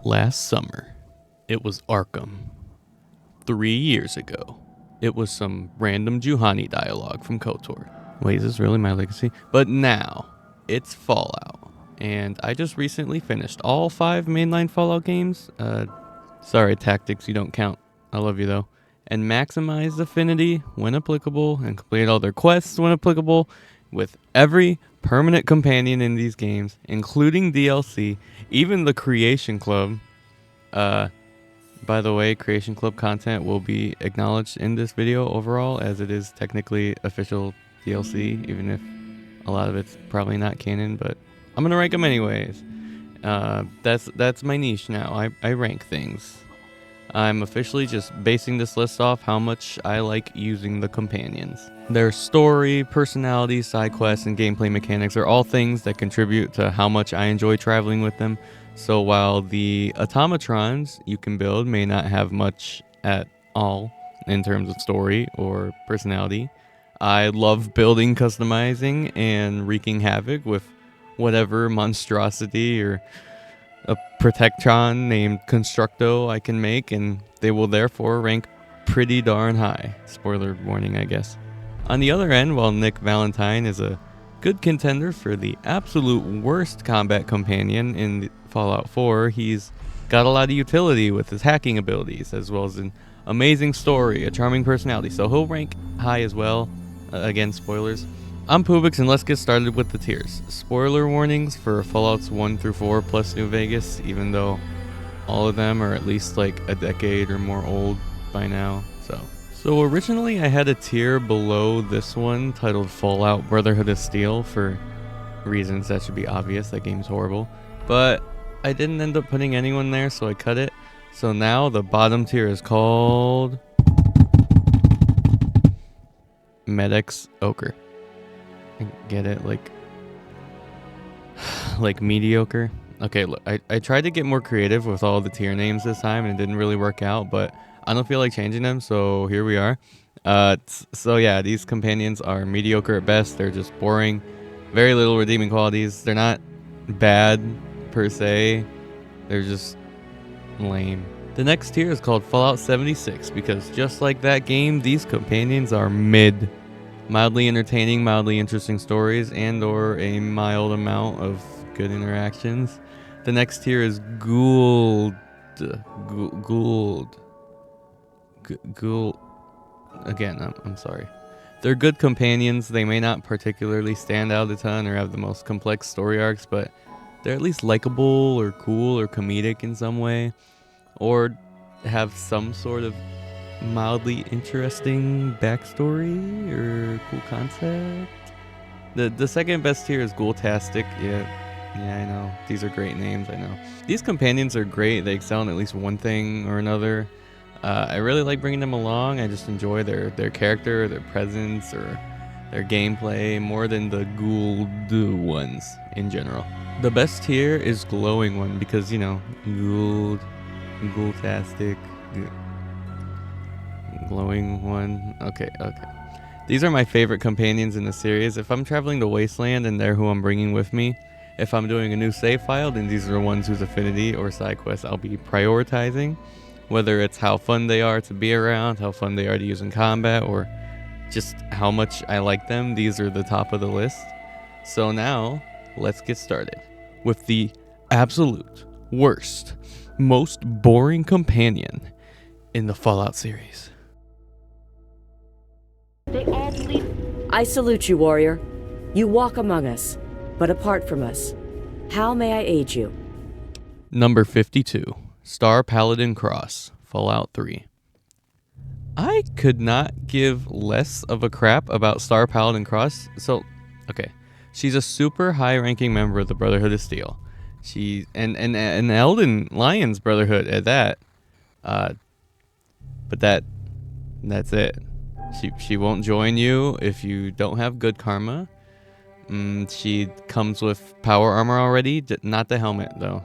Last summer, it was Arkham. 3 years ago, it was some random Juhani dialogue from KOTOR. Wait, is this really my legacy? But now, it's Fallout. And I just recently finished all 5 mainline Fallout games. Sorry, Tactics, you don't count. I love you though. And maximized affinity when applicable, and completed all their quests when applicable, with every permanent companion in these games, including DLC, even the Creation Club. By the way, Creation Club content will be acknowledged in this video overall, as it is technically official DLC, even if a lot of it's probably not canon, but I'm gonna rank them anyways. That's my niche now. I rank things. I'm officially just basing this list off how much I like using the companions. Their story, personality, side quests, and gameplay mechanics are all things that contribute to how much I enjoy traveling with them. So while the automatrons you can build may not have much at all in terms of story or personality, I love building, customizing, and wreaking havoc with whatever monstrosity or a protectron named Constructo I can make, and they will therefore rank pretty darn high. Spoiler warning, I guess. On the other end, while Nick Valentine is a good contender for the absolute worst combat companion in Fallout 4, he's got a lot of utility with his hacking abilities, as well as an amazing story, a charming personality, so he'll rank high as well. Again, spoilers. I'm Pubix, and let's get started with the tiers. Spoiler warnings for Fallouts 1 through 4 plus New Vegas, even though all of them are at least like a decade or more old by now. So originally I had a tier below this one titled Fallout Brotherhood of Steel for reasons that should be obvious. That game's horrible. But I didn't end up putting anyone there, so I cut it. So now the bottom tier is called Med-Xocre. Get it? Like mediocre. Okay, look, I tried to get more creative with all the tier names this time, and it didn't really work out, but I don't feel like changing them, so here we are. So yeah, these companions are mediocre at best. They're just boring, very little redeeming qualities. They're not bad per se, they're just lame. The next tier is called Fallout 76, because just like that game, these companions are mid. Mildly entertaining, mildly interesting stories, and or a mild amount of good interactions. The next tier is Gould. Again, I'm sorry. They're good companions. They may not particularly stand out a ton or have the most complex story arcs, but they're at least likable or cool or comedic in some way, or have some sort of mildly interesting backstory or cool concept. The second best tier is Ghoultastic. Yeah, I know. These are great names, I know. These companions are great. They excel in at least one thing or another. I really like bringing them along. I just enjoy their character, their presence, or their gameplay more than the Gould ones in general. The best tier is Glowing One, because, you know, Ghoultastic, Glowing One. Okay. These are my favorite companions in the series. If I'm traveling to Wasteland and they're who I'm bringing with me, if I'm doing a new save file, then these are the ones whose affinity or side quests I'll be prioritizing. Whether it's how fun they are to be around, how fun they are to use in combat, or just how much I like them, these are the top of the list. So now, let's get started with the absolute worst, most boring companion in the Fallout series. I salute you, warrior. You walk among us, but apart from us. How may I aid you? Number 52. Star Paladin Cross, Fallout 3. I could not give less of a crap about Star Paladin Cross. So, okay. She's a super high-ranking member of the Brotherhood of Steel. She's an Elden Lion's Brotherhood at that. But that's it. She won't join you if you don't have good karma. She comes with power armor already, not the helmet though.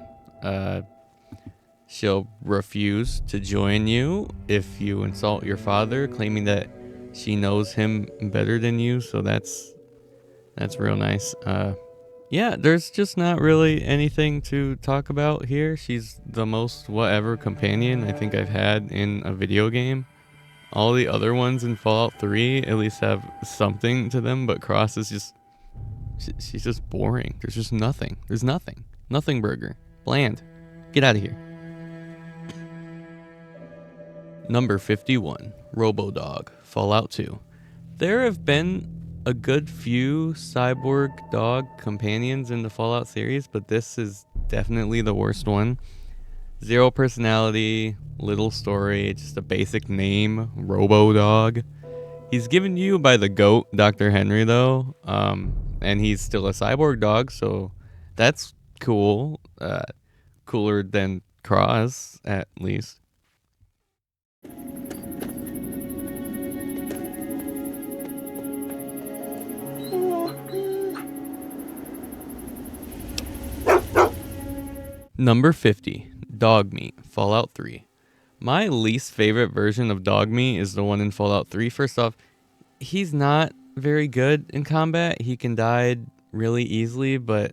She'll refuse to join you if you insult your father, claiming that she knows him better than you, so that's real nice. Yeah, there's just not really anything to talk about here. She's the most whatever companion I think I've had in a video game. All the other ones in Fallout 3 at least have something to them, but Cross is just she's just boring. There's just nothing. There's nothing. Nothing burger. Bland. Get out of here. Number 51, RoboDog, Fallout 2. There have been a good few cyborg dog companions in the Fallout series, but this is definitely the worst one. Zero personality, little story, just a basic name, RoboDog. He's given you by the GOAT, Dr. Henry, though, and he's still a cyborg dog, so that's cool. Cooler than Cross, at least. Number 50, Dog Meat, Fallout 3. My least favorite version of Dog Meat is the one in Fallout 3. First off, he's not very good in combat. He can die really easily, but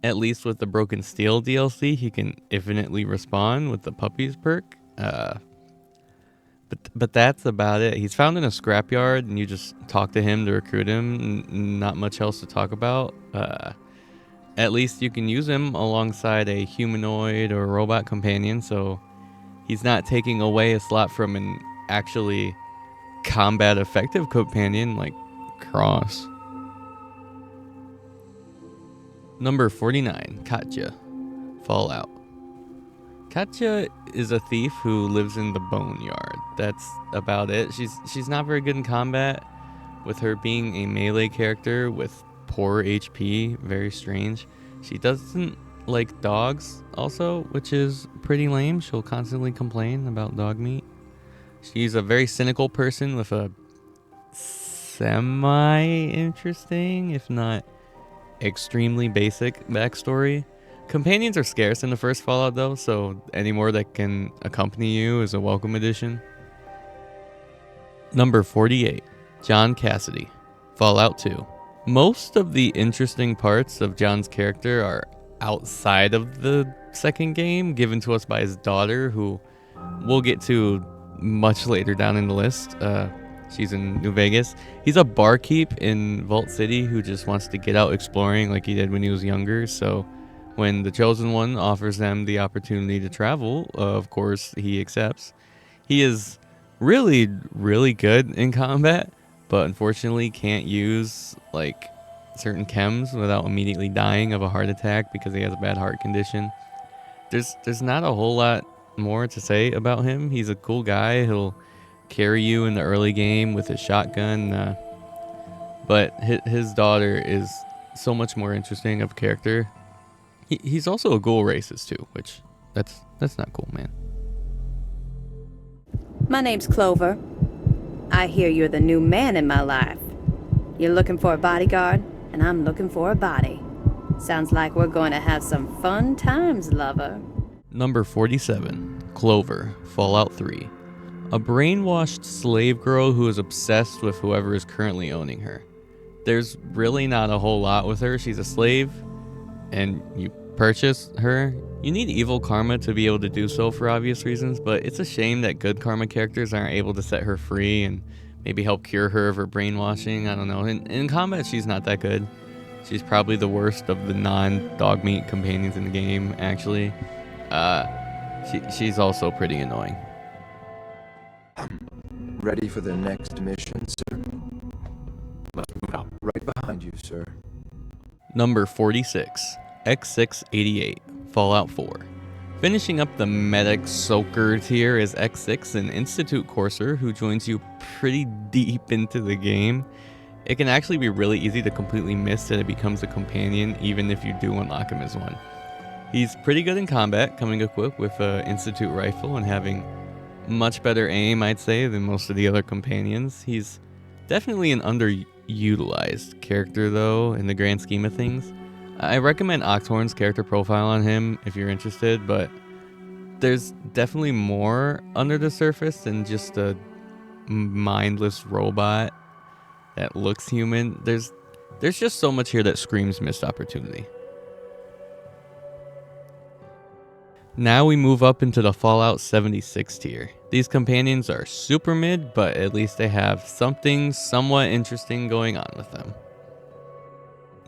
at least with the Broken Steel DLC, he can infinitely respawn with the Puppies perk. But that's about it. He's found in a scrapyard, and you just talk to him to recruit him. Not much else to talk about. At least you can use him alongside a humanoid or robot companion, so he's not taking away a slot from an actually combat effective companion like Cross. Number 49, Katja, Fallout. Katja is a thief who lives in the boneyard. That's about it. She's not very good in combat, with her being a melee character with poor HP, very strange. She doesn't like dogs also, which is pretty lame. She'll constantly complain about dog meat. She's a very cynical person with a semi-interesting, if not extremely basic backstory. Companions are scarce in the first Fallout though, so any more that can accompany you is a welcome addition. Number 48, John Cassidy, Fallout 2. Most of the interesting parts of John's character are outside of the second game, given to us by his daughter, who we'll get to much later down in the list. She's in New Vegas. He's a barkeep in Vault City who just wants to get out exploring like he did when he was younger. So when the Chosen One offers them the opportunity to travel, of course he accepts. He is really, really good in combat, but unfortunately can't use like certain chems without immediately dying of a heart attack because he has a bad heart condition. There's not a whole lot more to say about him. He's a cool guy. He'll carry you in the early game with his shotgun, but his daughter is so much more interesting of a character. He's also a ghoul racist too, which that's not cool, man. My name's Clover. I hear you're the new man in my life. You're looking for a bodyguard, and I'm looking for a body. Sounds like we're going to have some fun times, lover. Number 47, Clover, Fallout 3. A brainwashed slave girl who is obsessed with whoever is currently owning her. There's really not a whole lot with her. She's a slave, and you purchase her. You need evil karma to be able to do so for obvious reasons, but it's a shame that good karma characters aren't able to set her free and maybe help cure her of her brainwashing. I don't know. In combat, she's not that good. She's probably the worst of the non-dog meat companions in the game, actually. She's also pretty annoying. Ready for the next mission, sir? Let's move out. Right behind you, sir. Number 46, X688, Fallout 4. Finishing up the Med-Xocre tier is X6, an Institute courser who joins you pretty deep into the game. It can actually be really easy to completely miss that it becomes a companion, even if you do unlock him as one. He's pretty good in combat, coming equipped with an Institute rifle and having much better aim, I'd say, than most of the other companions. He's definitely an underutilized character, though, in the grand scheme of things. I recommend Oxhorn's character profile on him if you're interested, but there's definitely more under the surface than just a mindless robot that looks human. There's There's just so much here that screams missed opportunity. Now we move up into the Fallout 76 tier. These companions are super mid, but at least they have something somewhat interesting going on with them.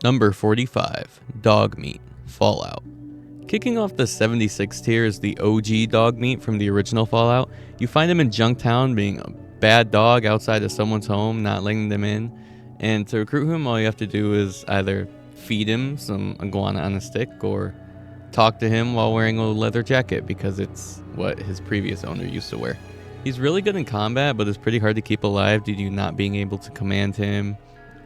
Number 45, Dogmeat, Fallout. Kicking off the 76 tier is the OG Dogmeat from the original Fallout. You find him in Junktown being a bad dog outside of someone's home, not letting them in. And to recruit him, all you have to do is either feed him some iguana on a stick or talk to him while wearing a leather jacket, because it's what his previous owner used to wear. He's really good in combat, but it's pretty hard to keep alive due to you not being able to command him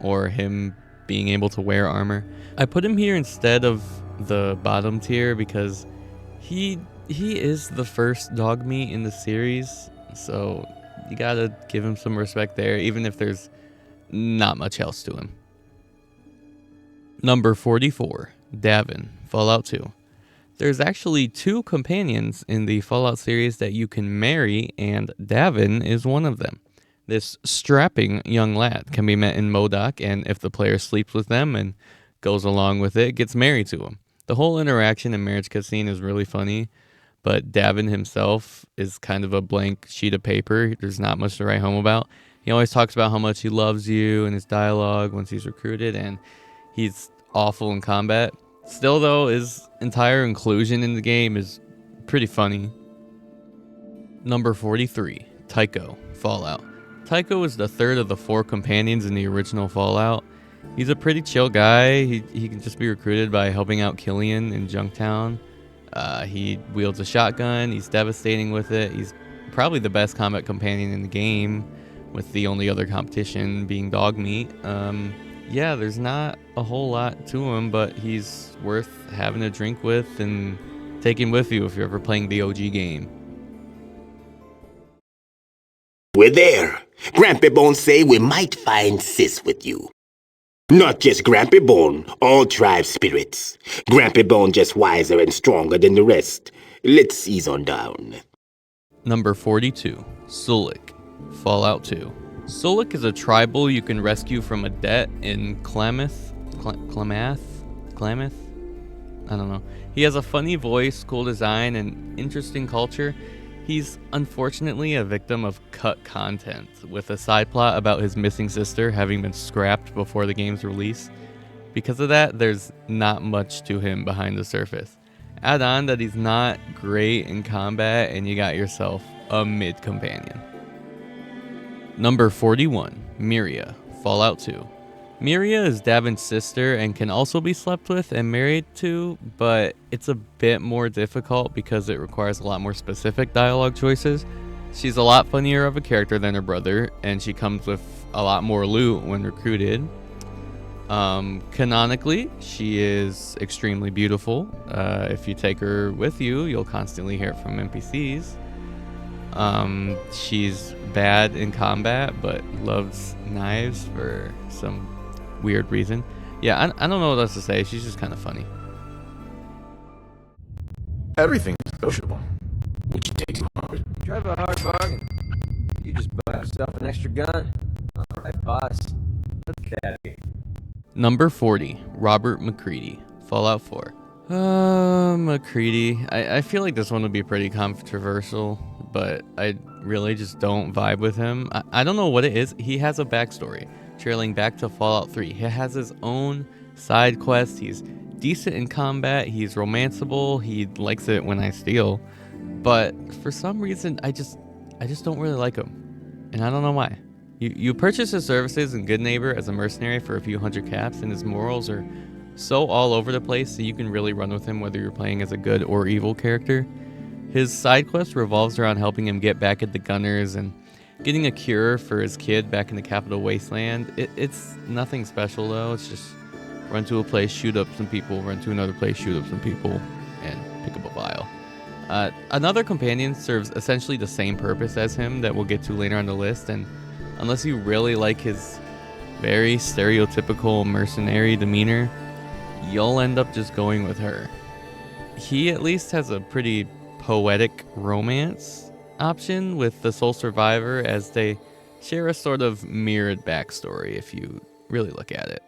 or him being able to wear armor. I put him here instead of the bottom tier because he is the first Dogmeat in the series, so you gotta give him some respect there, even if there's not much else to him. Number 44, Davin, Fallout 2. There's actually 2 companions in the Fallout series that you can marry, and Davin is one of them. This strapping young lad can be met in Modoc, and if the player sleeps with them and goes along with it, gets married to him. The whole interaction and marriage cutscene is really funny, but Davin himself is kind of a blank sheet of paper. There's not much to write home about. He always talks about how much he loves you in his dialogue once he's recruited, and he's awful in combat. Still, though, his entire inclusion in the game is pretty funny. Number 43, Tycho, Fallout. Tycho is the third of the 4 companions in the original Fallout. He's a pretty chill guy. He can just be recruited by helping out Killian in Junktown. He wields a shotgun. He's devastating with it. He's probably the best combat companion in the game, with the only other competition being Dogmeat. Yeah, there's not a whole lot to him, but he's worth having a drink with and taking with you if you're ever playing the OG game. We're there. Grampy Bone say we might find Sis with you. Not just Grampy Bone, all tribe spirits. Grampy Bone just wiser and stronger than the rest. Let's ease on down. Number 42, Sulik, Fallout 2. Sulik is a tribal you can rescue from a debt in Klamath? I don't know. He has a funny voice, cool design, and interesting culture. He's unfortunately a victim of cut content, with a side plot about his missing sister having been scrapped before the game's release. Because of that, there's not much to him behind the surface. Add on that he's not great in combat, and you got yourself a mid-companion. Number 41, Miria, Fallout 2. Miria is Davin's sister and can also be slept with and married to, but it's a bit more difficult because it requires a lot more specific dialogue choices. She's a lot funnier of a character than her brother, and she comes with a lot more loot when recruited. Canonically, she is extremely beautiful. If you take her with you, you'll constantly hear it from NPCs. She's bad in combat, but loves knives for some weird reason. Yeah, I don't know what else to say. She's just kind of funny. Everything's negotiable. Would you take tomorrow? Drive a hard bargain. You just buy yourself an extra gun. All right, boss. Let's get out of here. Number 40, Robert McCready, Fallout 4. McCready. I feel like this one would be pretty controversial, but I really just don't vibe with him. I don't know what it is. He has a backstory trailing back to Fallout 3. He has his own side quest. He's decent in combat. He's romanceable. He likes it when I steal. But for some reason, I just don't really like him. And I don't know why. You purchase his services in Good Neighbor as a mercenary for a few hundred caps, and his morals are so all over the place that you can really run with him whether you're playing as a good or evil character. His side quest revolves around helping him get back at the Gunners and getting a cure for his kid back in the Capital Wasteland. It's nothing special though. It's just run to a place, shoot up some people, run to another place, shoot up some people, and pick up a vial. Another companion serves essentially the same purpose as him that we'll get to later on the list, and unless you really like his very stereotypical mercenary demeanor, you'll end up just going with her. He at least has a pretty poetic romance option with the sole survivor, as they share a sort of mirrored backstory if you really look at it.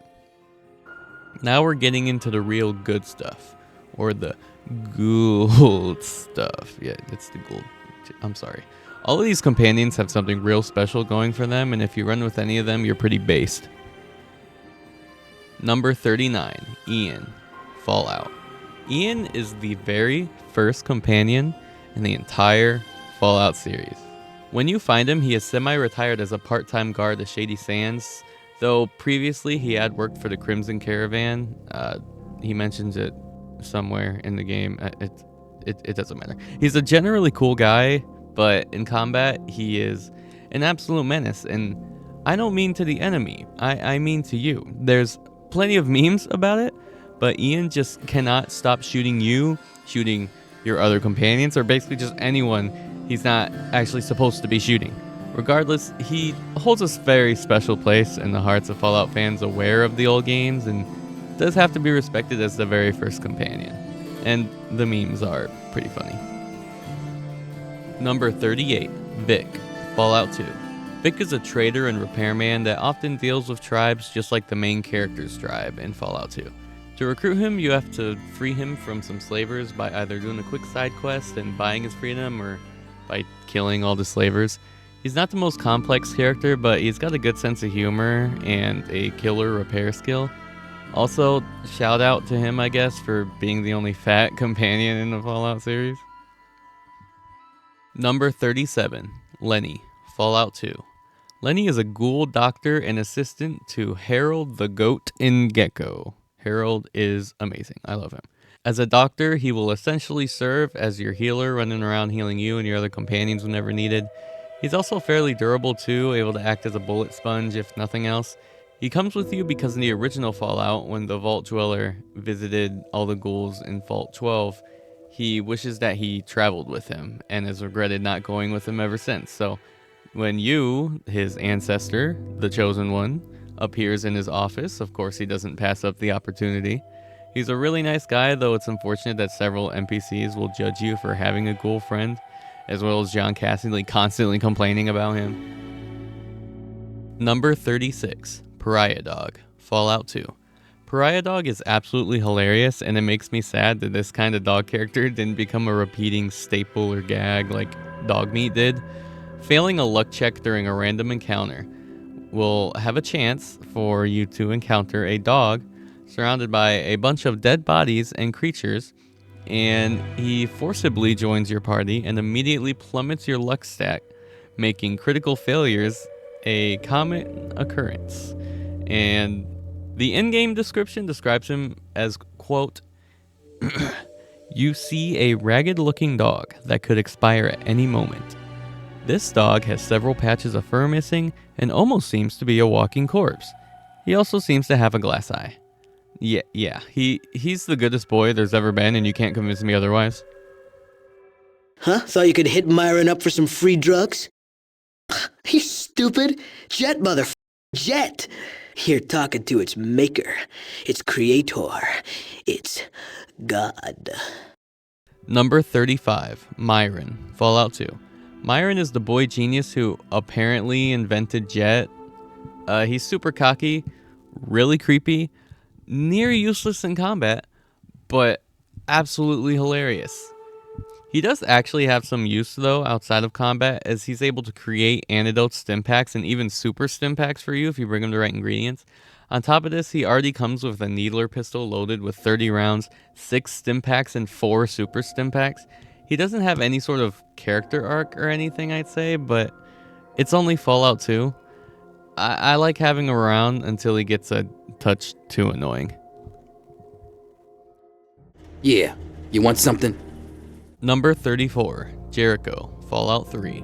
Now we're getting into the real good stuff, or the Gould stuff. Yeah, it's the Gould. I'm sorry. All of these companions have something real special going for them, and if you run with any of them, you're pretty based. Number 39, Ian, Fallout. Ian is the very first companion in the entire Fallout series. When you find him, he is semi-retired as a part-time guard at Shady Sands, though previously he had worked for the Crimson Caravan. He mentions it somewhere in the game. It doesn't matter. He's a generally cool guy, but in combat, he is an absolute menace, and I don't mean to the enemy. I mean to you. There's plenty of memes about it, but Ian just cannot stop shooting you, shooting your other companions, or basically just anyone he's not actually supposed to be shooting. Regardless, he holds a very special place in the hearts of Fallout fans aware of the old games, and does have to be respected as the very first companion. And the memes are pretty funny. Number 38, Vic, Fallout 2. Vic is a trader and repairman that often deals with tribes just like the main character's tribe in Fallout 2. To recruit him, you have to free him from some slavers by either doing a quick side quest and buying his freedom, or by killing all the slavers. He's not the most complex character, but he's got a good sense of humor and a killer repair skill. Also, shout out to him, I guess, for being the only fat companion in the Fallout series. Number 37, Lenny, Fallout 2. Lenny is a Gould doctor and assistant to Harold the Goat in Gecko. Harold is amazing. I love him. As a doctor, he will essentially serve as your healer, running around healing you and your other companions whenever needed. He's also fairly durable too, able to act as a bullet sponge if nothing else. He comes with you because in the original Fallout, when the Vault Dweller visited all the ghouls in Vault 12, he wishes that he traveled with him and has regretted not going with him ever since. So when you, his ancestor, the Chosen One, appears in his office, of course he doesn't pass up the opportunity. He's a really nice guy, though it's unfortunate that several NPCs will judge you for having a ghoul friend, as well as John Cassidy constantly complaining about him. Number 36, Pariah Dog, Fallout 2. Pariah Dog is absolutely hilarious, and it makes me sad that this kind of dog character didn't become a repeating staple or gag like Dogmeat did. Failing a luck check during a random encounter will have a chance for you to encounter a dog surrounded by a bunch of dead bodies and creatures, and he forcibly joins your party and immediately plummets your luck stack, making critical failures a common occurrence. And the in-game description describes him as, quote, "You see a ragged-looking dog that could expire at any moment. This dog has several patches of fur missing and almost seems to be a walking corpse. He also seems to have a glass eye." Yeah, he's the goodest boy there's ever been, and you can't convince me otherwise. Huh? Thought you could hit Myron up for some free drugs? You stupid. Jet, Jet! You're talking to its maker, its creator, its god. Number 35, Myron, Fallout 2. Myron is the boy genius who apparently invented Jet. He's super cocky, really creepy, near useless in combat, but absolutely hilarious. He does actually have some use, though, outside of combat, as he's able to create antidote stim packs and even super stim packs for you if you bring him the right ingredients. On top of this, he already comes with a needler pistol loaded with 30 rounds, 6 stim packs, and 4 super stim packs. He doesn't have any sort of character arc or anything, I'd say, but it's only Fallout 2. I like having him around until he gets a touch too annoying. Yeah, you want something? Number 34, Jericho, Fallout 3.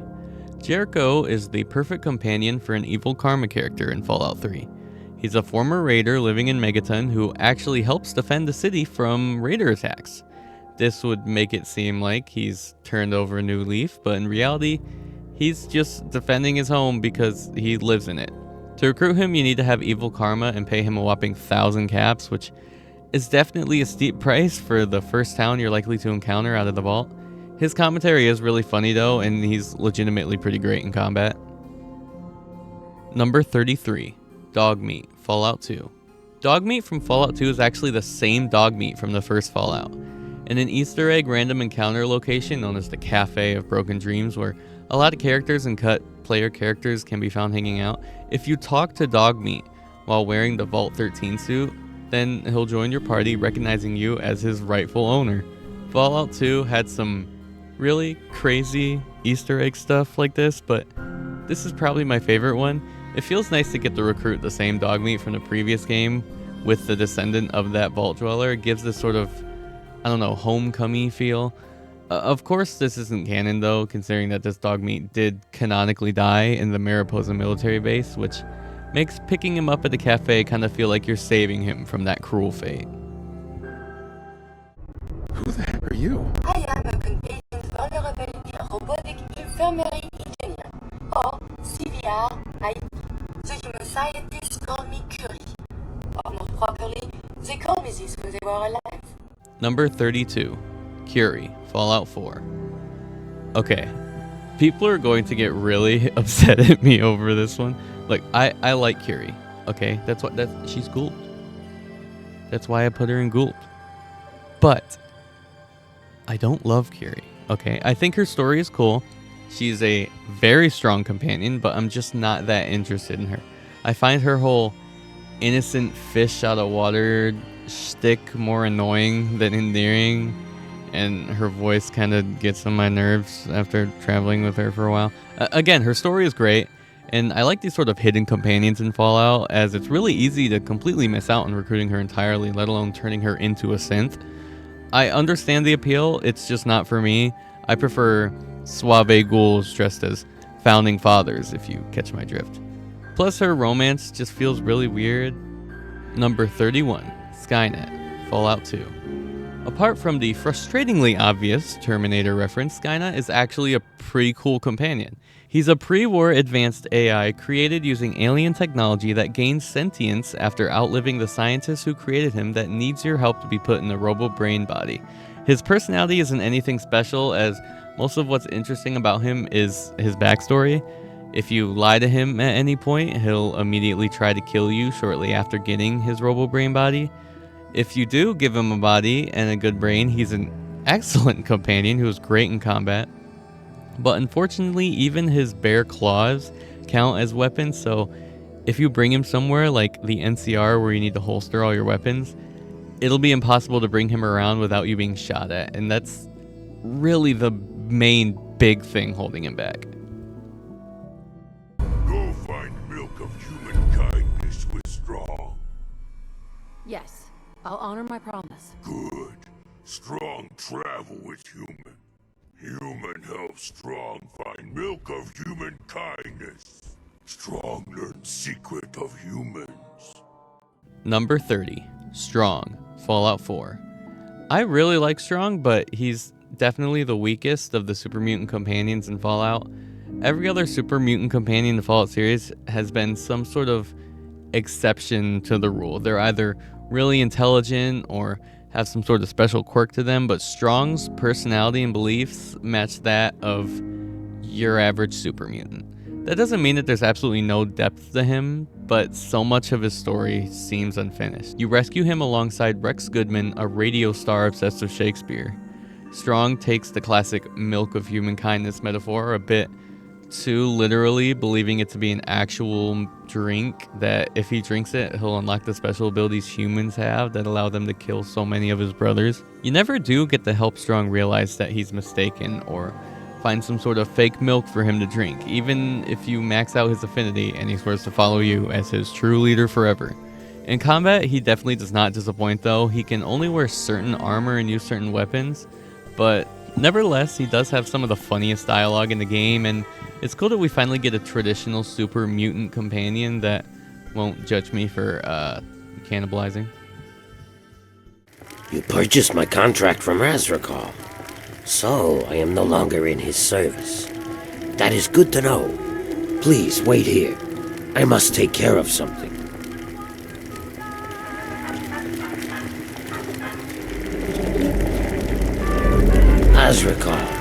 Jericho is the perfect companion for an evil karma character in Fallout 3. He's a former raider living in Megaton who actually helps defend the city from raider attacks. This would make it seem like he's turned over a new leaf, but in reality, he's just defending his home because he lives in it. To recruit him, you need to have evil karma and pay him a whopping 1,000 caps, which is definitely a steep price for the first town you're likely to encounter out of the vault. His commentary is really funny though, and he's legitimately pretty great in combat. Number 33, Dogmeat, Fallout 2. Dog meat from Fallout 2 is actually the same dog meat from the first Fallout. In an Easter egg random encounter location known as the Cafe of Broken Dreams, where a lot of characters and cut player characters can be found hanging out, if you talk to dog meat while wearing the Vault 13 suit, then he'll join your party, recognizing you as his rightful owner. Fallout 2 had some really crazy Easter egg stuff like this, but this is probably my favorite one. It feels nice to get to recruit the same dog meat from the previous game with the descendant of that Vault Dweller. It gives this sort of, I don't know, homecoming feel. Of course, this isn't canon though, considering that this dog meat did canonically die in the Mariposa military base, which makes picking him up at the cafe kind of feel like you're saving him from that cruel fate. Who the heck are you? I am a contingent vulnerable robotic infirmary engineer, or CVR IT. The human scientists call me Curie. Or more properly, they call me this when they were alive. Number 32, Curie, Fallout 4. Okay, people are going to get really upset at me over this one. Like, I like Curie, okay? She's Gould. That's why I put her in Gould. But I don't love Curie, okay? I think her story is cool. She's a very strong companion, but I'm just not that interested in her. I find her whole innocent fish out of water shtick more annoying than endearing, and her voice kind of gets on my nerves after traveling with her for a while. Again, her story is great, and I like these sort of hidden companions in Fallout, as it's really easy to completely miss out on recruiting her entirely, let alone turning her into a synth. I understand the appeal, it's just not for me. I prefer suave ghouls dressed as founding fathers, if you catch my drift. Plus, her romance just feels really weird. Number 31, Skynet, Fallout 2. Apart from the frustratingly obvious Terminator reference, Skynet is actually a pretty cool companion. He's a pre-war advanced AI created using alien technology that gains sentience after outliving the scientists who created him that needs your help to be put in a robo-brain body. His personality isn't anything special, as most of what's interesting about him is his backstory. If you lie to him at any point, he'll immediately try to kill you shortly after getting his robo-brain body. If you do give him a body and a good brain, he's an excellent companion who is great in combat. But unfortunately, even his bare claws count as weapons, so if you bring him somewhere like the NCR where you need to holster all your weapons, it'll be impossible to bring him around without you being shot at, and that's really the main big thing holding him back. Go find milk of human kindness with Strong. Yes, I'll honor my promise. Good. Strong travel with human. Human helps Strong find milk of human kindness. Strong learns secret of humans. Number 30, Strong, Fallout 4. I really like Strong, but he's definitely the weakest of the super mutant companions in Fallout. Every other super mutant companion in the Fallout series has been some sort of exception to the rule. They're either really intelligent or have some sort of special quirk to them, but Strong's personality and beliefs match that of your average super mutant. That doesn't mean that there's absolutely no depth to him, but so much of his story seems unfinished. You rescue him alongside Rex Goodman, a radio star obsessed with Shakespeare. Strong takes the classic milk of human kindness metaphor a bit too literally, believing it to be an actual drink that if he drinks it, he'll unlock the special abilities humans have that allow them to kill so many of his brothers. You never do get to help Strong realize that he's mistaken or find some sort of fake milk for him to drink, even if you max out his affinity and he swears to follow you as his true leader forever. In combat, he definitely does not disappoint though. He can only wear certain armor and use certain weapons, but nevertheless, he does have some of the funniest dialogue in the game, and it's cool that we finally get a traditional super mutant companion that won't judge me for cannibalizing. You purchased my contract from Azrakal, so I am no longer in his service. That is good to know. Please wait here. I must take care of something. Azrakal,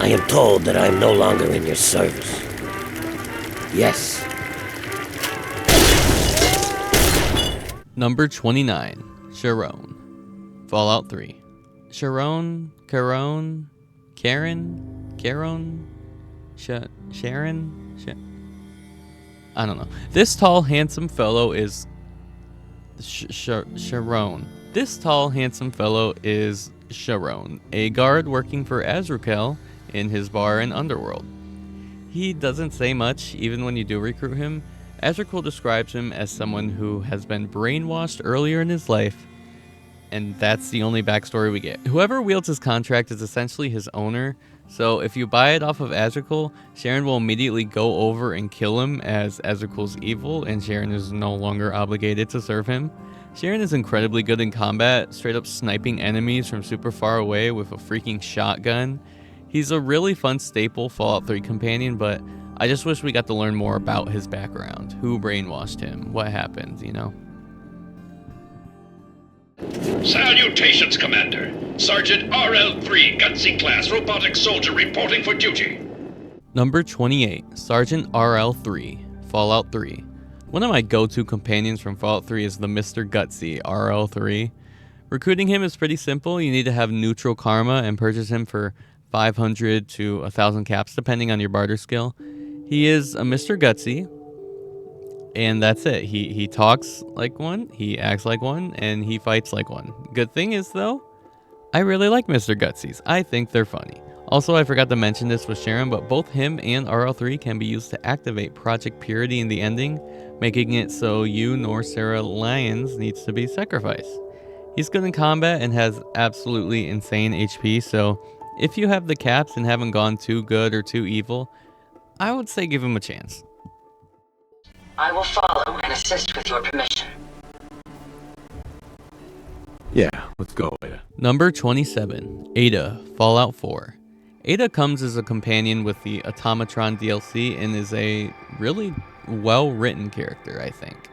I am told that I am no longer in your service. Yes. Number 29, Sharon. Fallout 3. Sharon, Karen, I don't know. This tall, handsome fellow is Sharon. This tall, handsome fellow is Sharon, a guard working for Azrael in his bar in Underworld. He doesn't say much, even when you do recruit him. Azrael describes him as someone who has been brainwashed earlier in his life, and that's the only backstory we get. Whoever wields his contract is essentially his owner, so if you buy it off of Azrael, Sharon will immediately go over and kill him as Azrael's evil, and Sharon is no longer obligated to serve him. Sharon is incredibly good in combat, straight up sniping enemies from super far away with a freaking shotgun. He's a really fun staple Fallout 3 companion, but I just wish we got to learn more about his background. Who brainwashed him? What happened, you know? Salutations, Commander. Sergeant RL3, Gutsy Class Robotic Soldier reporting for duty. Number 28, Sergeant RL3, Fallout 3. One of my go-to companions from Fallout 3 is the Mr. Gutsy RL3. Recruiting him is pretty simple. You need to have neutral karma and purchase him for 500 to 1,000 caps, depending on your barter skill. He is a Mr. Gutsy, and that's it. He talks like one, he acts like one, and he fights like one. Good thing is, though, I really like Mr. Gutsies. I think they're funny. Also, I forgot to mention this with Sharon, but both him and RL3 can be used to activate Project Purity in the ending, making it so you nor Sarah Lyons needs to be sacrificed. He's good in combat and has absolutely insane HP, so if you have the caps and haven't gone too good or too evil, I would say give him a chance. I will follow and assist with your permission. Yeah, let's go, Ada. Number 27, Ada, Fallout 4. Ada comes as a companion with the Automatron DLC and is a really well-written character, I think.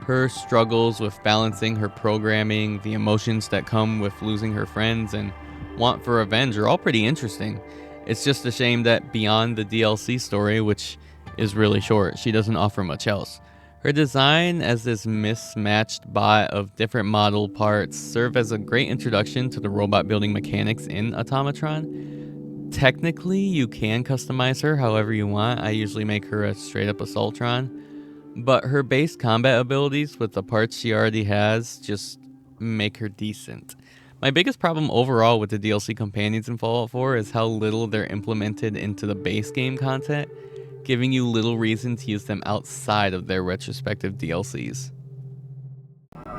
Her struggles with balancing her programming, the emotions that come with losing her friends, and want for revenge are all pretty interesting. It's just a shame that beyond the DLC story, which is really short, she doesn't offer much else. Her design as this mismatched bot of different model parts serve as a great introduction to the robot building mechanics in Automatron. Technically, you can customize her however you want. I usually make her a straight up Assaultron, but her base combat abilities with the parts she already has just make her decent. My biggest problem overall with the DLC companions in Fallout 4 is how little they're implemented into the base game content, giving you little reason to use them outside of their retrospective DLCs.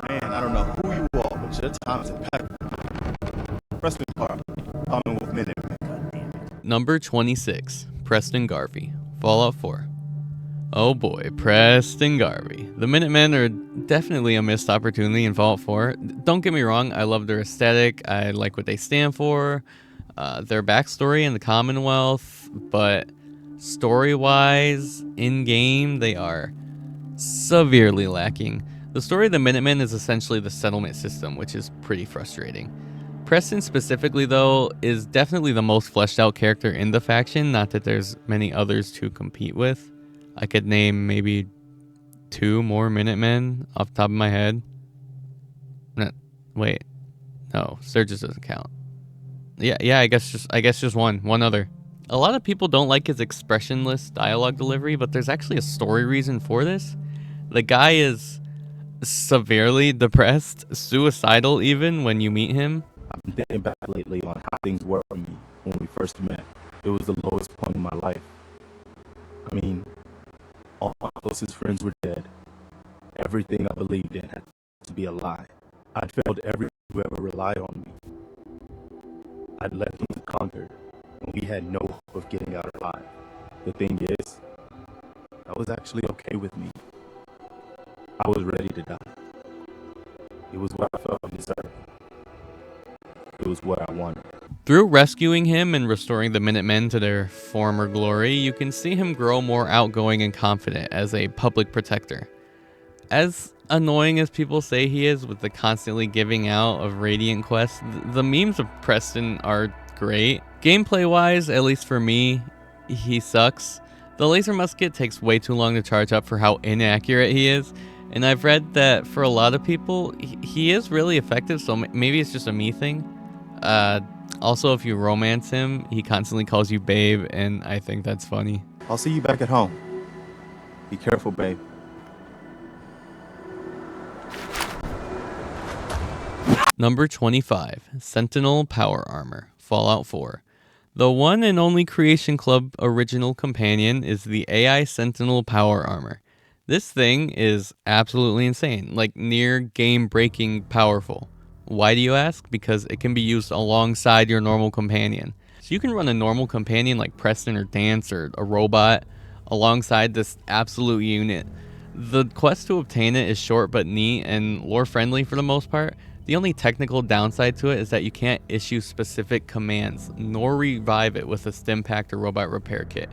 Man, I don't know who you are, but your time is impeccable. Preston Garvey, coming with Minutemen. Number 26, Preston Garvey, Fallout 4. Oh boy, Preston Garvey. The Minutemen are definitely a missed opportunity in Fallout 4. Don't get me wrong, I love their aesthetic, I like what they stand for, their backstory in the Commonwealth, but story-wise, in-game, they are severely lacking. The story of the Minutemen is essentially the settlement system, which is pretty frustrating. Preston specifically, though, is definitely the most fleshed out character in the faction, not that there's many others to compete with. I could name maybe 2 more Minutemen off the top of my head. No, wait. No, Sturgis doesn't count. Yeah, I guess just one other. A lot of people don't like his expressionless dialogue delivery, but there's actually a story reason for this. The guy is severely depressed, suicidal even when you meet him. I've been thinking back lately on how things were for me when we first met. It was the lowest point in my life. I mean, all my closest friends were dead. Everything I believed in had to be a lie. I'd failed everyone who ever relied on me. I'd left things conquered, and we had no hope of getting out alive. The thing is, that was actually okay with me. I was ready to die. It was what I felt I deserved. It was what I wanted. Through rescuing him and restoring the Minutemen to their former glory, you can see him grow more outgoing and confident as a public protector. As annoying as people say he is with the constantly giving out of Radiant quests, the memes of Preston are great. Gameplay-wise, at least for me, he sucks. The laser musket takes way too long to charge up for how inaccurate he is. And I've read that for a lot of people, he is really effective, so maybe it's just a me thing. Also, if you romance him, he constantly calls you babe, and I think that's funny. I'll see you back at home. Be careful, babe. Number 25, Sentinel Power Armor, Fallout 4. The one and only Creation Club original companion is the AI Sentinel Power Armor. This thing is absolutely insane, like near game-breaking powerful. Why do you ask? Because it can be used alongside your normal companion. So you can run a normal companion like Preston or Dance or a robot alongside this absolute unit. The quest to obtain it is short but neat and lore-friendly for the most part. The only technical downside to it is that you can't issue specific commands, nor revive it with a stim pack or robot repair kit.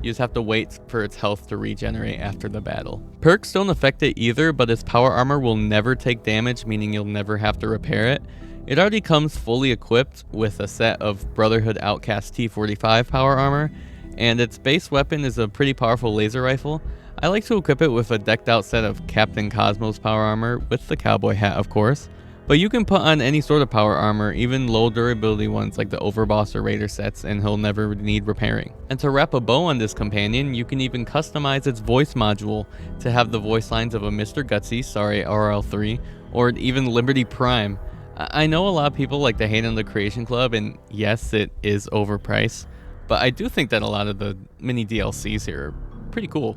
You just have to wait for its health to regenerate after the battle. Perks don't affect it either, but its power armor will never take damage, meaning you'll never have to repair it. It already comes fully equipped with a set of Brotherhood Outcast T45 power armor, and its base weapon is a pretty powerful laser rifle. I like to equip it with a decked out set of Captain Cosmos power armor, with the cowboy hat of course. But you can put on any sort of power armor, even low durability ones like the Overboss or Raider sets, and he'll never need repairing. And to wrap a bow on this companion, you can even customize its voice module to have the voice lines of a Mr. Gutsy, sorry RL3, or even Liberty Prime. I know a lot of people like to hate on the Creation Club, and yes, it is overpriced, but I do think that a lot of the mini DLCs here are pretty cool.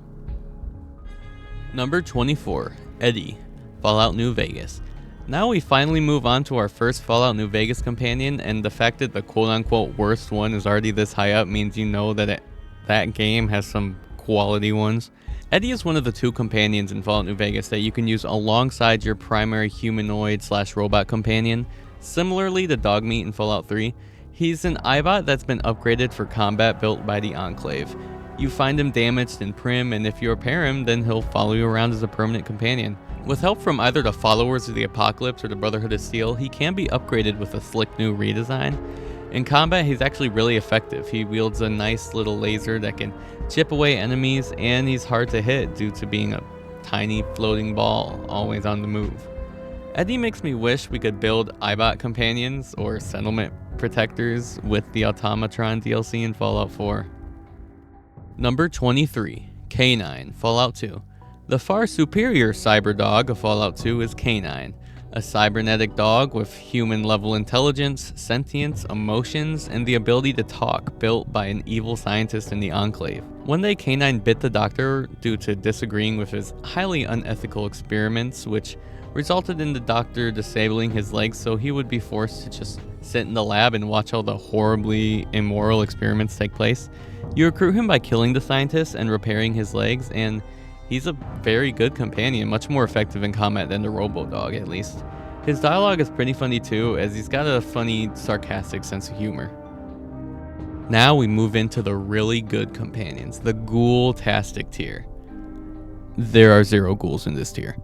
Number 24, Eddie, Fallout New Vegas. Now we finally move on to our first Fallout New Vegas companion, and the fact that the quote-unquote worst one is already this high up means you know that that game has some quality ones. Eddie is one of the two companions in Fallout New Vegas that you can use alongside your primary humanoid/robot companion. Similarly to Dogmeat in Fallout 3, he's an Eyebot that's been upgraded for combat built by the Enclave. You find him damaged in Prim, and if you repair him, then he'll follow you around as a permanent companion. With help from either the Followers of the Apocalypse or the Brotherhood of Steel, he can be upgraded with a slick new redesign. In combat, he's actually really effective. He wields a nice little laser that can chip away enemies, and he's hard to hit due to being a tiny floating ball, always on the move. Eddie makes me wish we could build Eyebot companions or settlement protectors with the Automatron DLC in Fallout 4. Number 23, K9, Fallout 2. The far superior cyber dog of Fallout 2 is K9, a cybernetic dog with human-level intelligence, sentience, emotions, and the ability to talk, built by an evil scientist in the Enclave. One day, K9 bit the doctor due to disagreeing with his highly unethical experiments, which resulted in the doctor disabling his legs so he would be forced to just sit in the lab and watch all the horribly immoral experiments take place. You recruit him by killing the scientist and repairing his legs, and he's a very good companion, much more effective in combat than the Robo-Dog at least. His dialogue is pretty funny too, as he's got a funny, sarcastic sense of humor. Now we move into the really good companions, the Ghoultastic tier. There are 0 ghouls in this tier.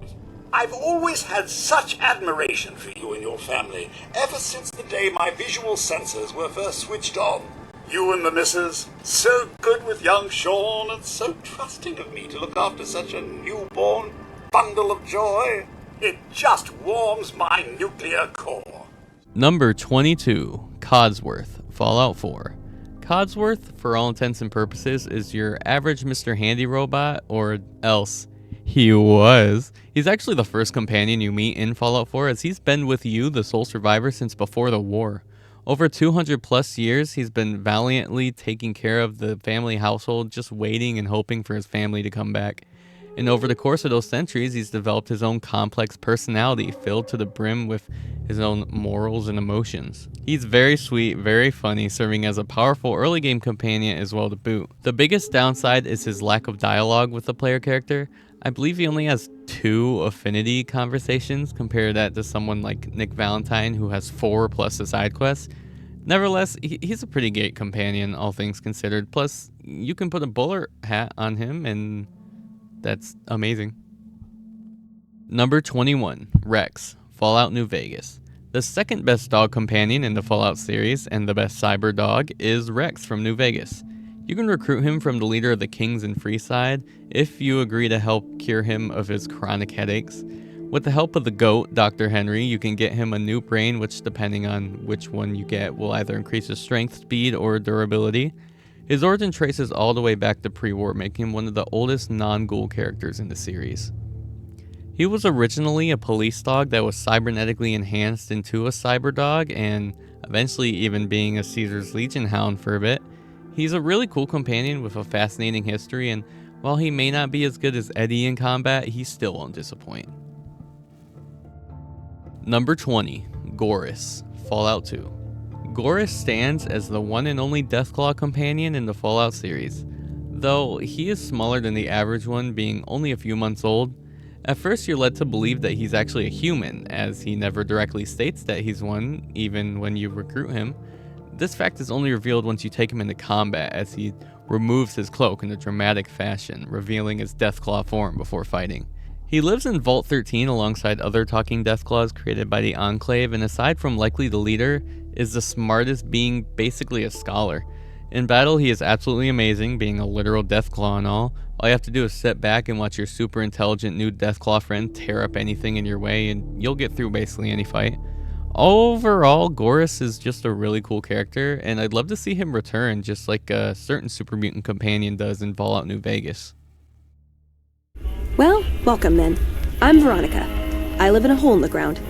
I've always had such admiration for you and your family, ever since the day my visual sensors were first switched on. You and the missus, so good with young Sean, and so trusting of me to look after such a newborn bundle of joy. It just warms my nuclear core. Number 22, Codsworth, Fallout 4. Codsworth, for all intents and purposes, is your average Mr. Handy robot, or else he was. He's actually the first companion you meet in Fallout 4, as he's been with you, the sole survivor, since before the war. Over 200 plus years, he's been valiantly taking care of the family household, just waiting and hoping for his family to come back. And over the course of those centuries, he's developed his own complex personality, filled to the brim with his own morals and emotions. He's very sweet, very funny, serving as a powerful early game companion as well to boot. The biggest downside is his lack of dialogue with the player character. I believe he only has 2 affinity conversations. Compare that to someone like Nick Valentine, who has 4 plus a side quest. Nevertheless, he's a pretty great companion, all things considered. Plus, you can put a bowler hat on him, and that's amazing. Number 21, Rex, Fallout New Vegas. The second best dog companion in the Fallout series, and the best cyber dog, is Rex from New Vegas. You can recruit him from the leader of the Kings in Freeside if you agree to help cure him of his chronic headaches. With the help of the GOAT, Dr. Henry, you can get him a new brain, which depending on which one you get will either increase his strength, speed, or durability. His origin traces all the way back to pre-war, making him one of the oldest non-Gould characters in the series. He was originally a police dog that was cybernetically enhanced into a cyber dog, and eventually even being a Caesar's Legion hound for a bit. He's a really cool companion with a fascinating history, and while he may not be as good as Eddie in combat, he still won't disappoint. Number 20, Gorus, Fallout 2. Gorus stands as the one and only Deathclaw companion in the Fallout series. Though he is smaller than the average one, being only a few months old, at first you're led to believe that he's actually a human, as he never directly states that he's one, even when you recruit him. This fact is only revealed once you take him into combat, as he removes his cloak in a dramatic fashion, revealing his Deathclaw form before fighting. He lives in Vault 13 alongside other talking Deathclaws created by the Enclave, and aside from likely the leader, is the smartest, being basically a scholar. In battle, he is absolutely amazing, being a literal Deathclaw and all. All you have to do is sit back and watch your super intelligent new Deathclaw friend tear up anything in your way, and you'll get through basically any fight. Overall, Gorus is just a really cool character, and I'd love to see him return, just like a certain super mutant companion does in Fallout New Vegas. Well, welcome then. I'm Veronica. I live in a hole in the ground.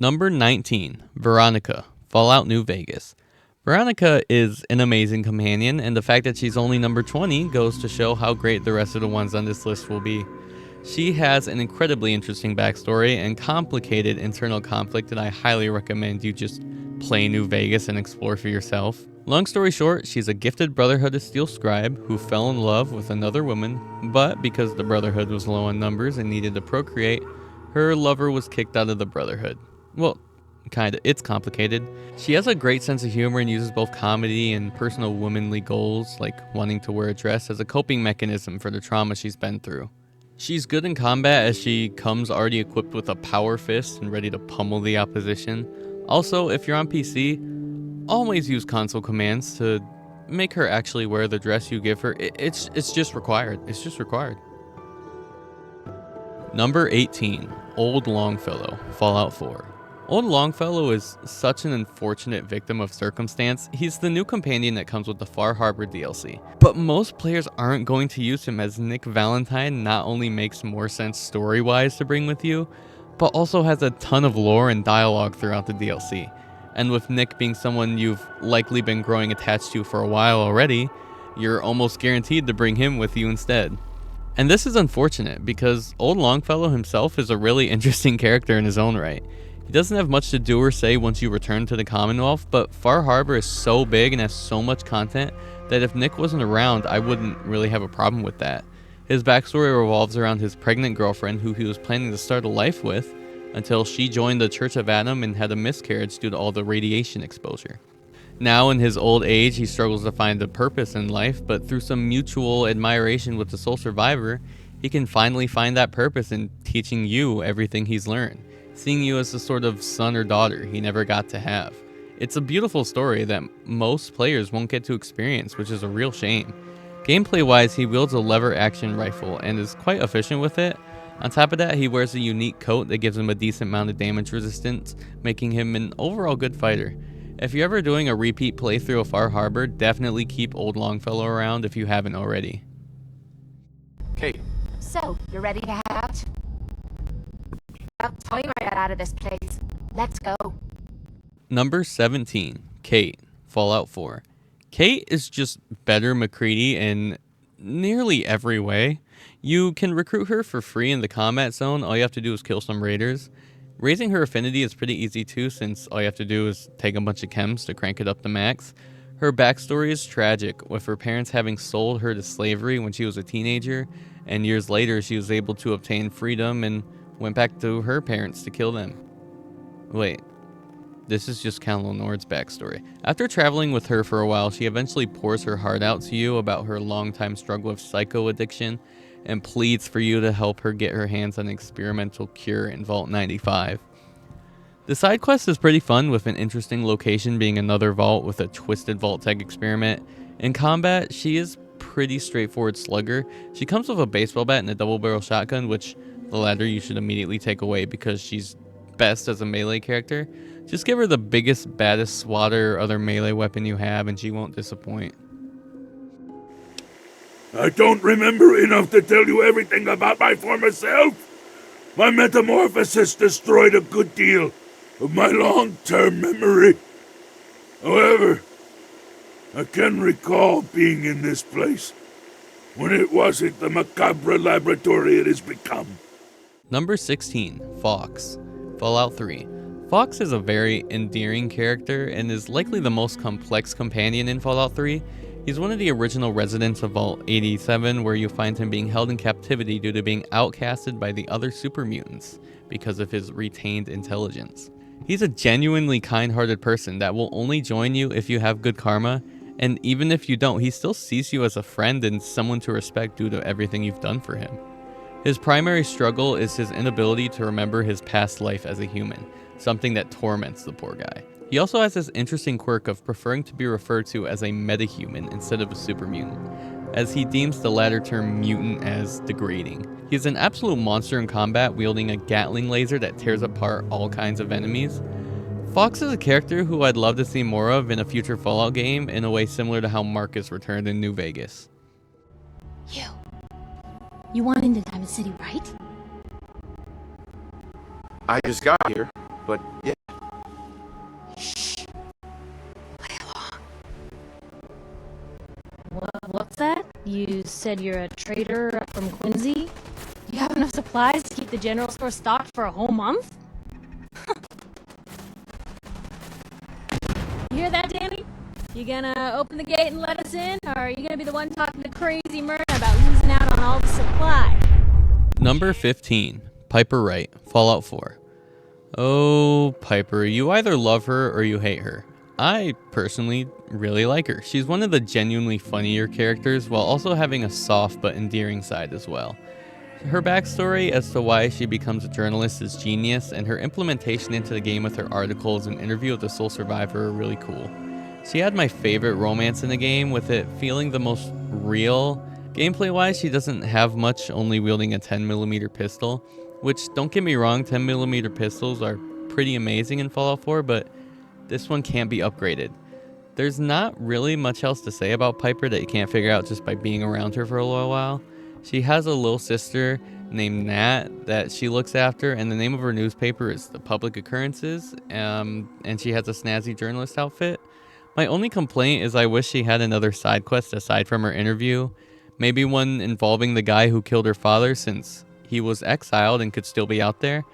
Number 19, Veronica, Fallout New Vegas. Veronica is an amazing companion, and the fact that she's only number 20 goes to show how great the rest of the ones on this list will be. She has an incredibly interesting backstory and complicated internal conflict that I highly recommend you just play New Vegas and explore for yourself. Long story short, she's a gifted Brotherhood of Steel scribe who fell in love with another woman, but because the Brotherhood was low on numbers and needed to procreate, her lover was kicked out of the Brotherhood. Well, kinda, it's complicated. She has a great sense of humor and uses both comedy and personal womanly goals, like wanting to wear a dress, as a coping mechanism for the trauma she's been through. She's good in combat as she comes already equipped with a power fist and ready to pummel the opposition. Also, if you're on PC, always use console commands to make her actually wear the dress you give her. It's just required. It's just required. Number 18, Old Longfellow, Fallout 4. Old Longfellow is such an unfortunate victim of circumstance. He's the new companion that comes with the Far Harbor DLC. But most players aren't going to use him, as Nick Valentine not only makes more sense story-wise to bring with you, but also has a ton of lore and dialogue throughout the DLC. And with Nick being someone you've likely been growing attached to for a while already, you're almost guaranteed to bring him with you instead. And this is unfortunate, because Old Longfellow himself is a really interesting character in his own right. He doesn't have much to do or say once you return to the Commonwealth, but Far Harbor is so big and has so much content that if Nick wasn't around, I wouldn't really have a problem with that. His backstory revolves around his pregnant girlfriend, who he was planning to start a life with, until she joined the Church of Adam and had a miscarriage due to all the radiation exposure. Now in his old age, he struggles to find a purpose in life, but through some mutual admiration with the sole survivor, he can finally find that purpose in teaching you everything he's learned, seeing you as the sort of son or daughter he never got to have. It's a beautiful story that most players won't get to experience, which is a real shame. Gameplay wise, he wields a lever action rifle and is quite efficient with it. On top of that, he wears a unique coat that gives him a decent amount of damage resistance, making him an overall good fighter. If you're ever doing a repeat playthrough of Far Harbor, definitely keep Old Longfellow around if you haven't already. Kate. So, you're ready to hatch? I'll tell you right out of this place. Let's go. Number 17, Kate, Fallout 4. Kate is just better McCready in nearly every way. You can recruit her for free in the combat zone. All you have to do is kill some raiders. Raising her affinity is pretty easy too, since all you have to do is take a bunch of chems to crank it up to max. Her backstory is tragic, with her parents having sold her to slavery when she was a teenager, and years later she was able to obtain freedom and went back to her parents to kill them. Wait, this is just Cal Nord's backstory. After traveling with her for a while, she eventually pours her heart out to you about her longtime struggle with psycho addiction and pleads for you to help her get her hands on an experimental cure in Vault 95. The side quest is pretty fun, with an interesting location being another vault with a twisted Vault-Tec experiment. In combat, she is pretty straightforward slugger. She comes with a baseball bat and a double barrel shotgun, which the latter you should immediately take away because she's best as a melee character. Just give her the biggest, baddest swatter or other melee weapon you have and she won't disappoint. I don't remember enough to tell you everything about my former self. My metamorphosis destroyed a good deal of my long-term memory. However, I can recall being in this place when it wasn't the macabre laboratory it has become. Number 16, Fox, Fallout 3. Fox is a very endearing character and is likely the most complex companion in Fallout 3. He's one of the original residents of Vault 87, where you find him being held in captivity due to being outcasted by the other super mutants because of his retained intelligence. He's a genuinely kind-hearted person that will only join you if you have good karma, and even if you don't, he still sees you as a friend and someone to respect due to everything you've done for him. His primary struggle is his inability to remember his past life as a human, something that torments the poor guy. He also has this interesting quirk of preferring to be referred to as a metahuman instead of a super mutant, as he deems the latter term mutant as degrading. He is an absolute monster in combat, wielding a Gatling laser that tears apart all kinds of enemies. Fox is a character who I'd love to see more of in a future Fallout game in a way similar to how Marcus returned in New Vegas. You want into Diamond City, right? I just got here, but yeah. What's that? You said you're a trader from Quincy? You have enough supplies to keep the general store stocked for a whole month? You hear that, Danny? You gonna open the gate and let us in? Or are you gonna be the one talking to crazy Myrna about losing out on all the supply? Number 15, Piper Wright, Fallout 4. Oh, Piper, you either love her or you hate her. I personally really like her. She's one of the genuinely funnier characters while also having a soft but endearing side as well. Her backstory as to why she becomes a journalist is genius, and her implementation into the game with her articles and interview with the sole survivor are really cool. She had my favorite romance in the game, with it feeling the most real. Gameplay wise, she doesn't have much, only wielding a 10mm pistol, which, don't get me wrong, 10mm pistols are pretty amazing in Fallout 4, but this one can't be upgraded. There's not really much else to say about Piper that you can't figure out just by being around her for a little while. She has a little sister named Nat that she looks after, and the name of her newspaper is The Public Occurrences, and she has a snazzy journalist outfit. My only complaint is I wish she had another side quest aside from her interview, maybe one involving the guy who killed her father since he was exiled and could still be out there.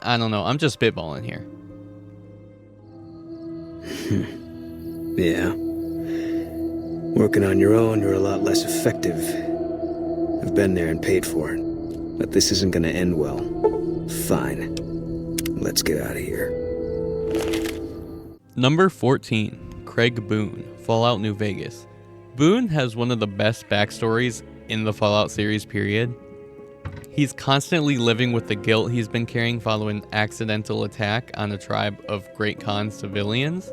I don't know, I'm just spitballing here. Yeah. Working on your own, you're a lot less effective. I've been there and paid for it. But this isn't gonna end well. Fine. Let's get out of here. Number 14, Craig Boone, Fallout New Vegas. Boone has one of the best backstories in the Fallout series, period. He's constantly living with the guilt he's been carrying following an accidental attack on a tribe of Great Khan civilians.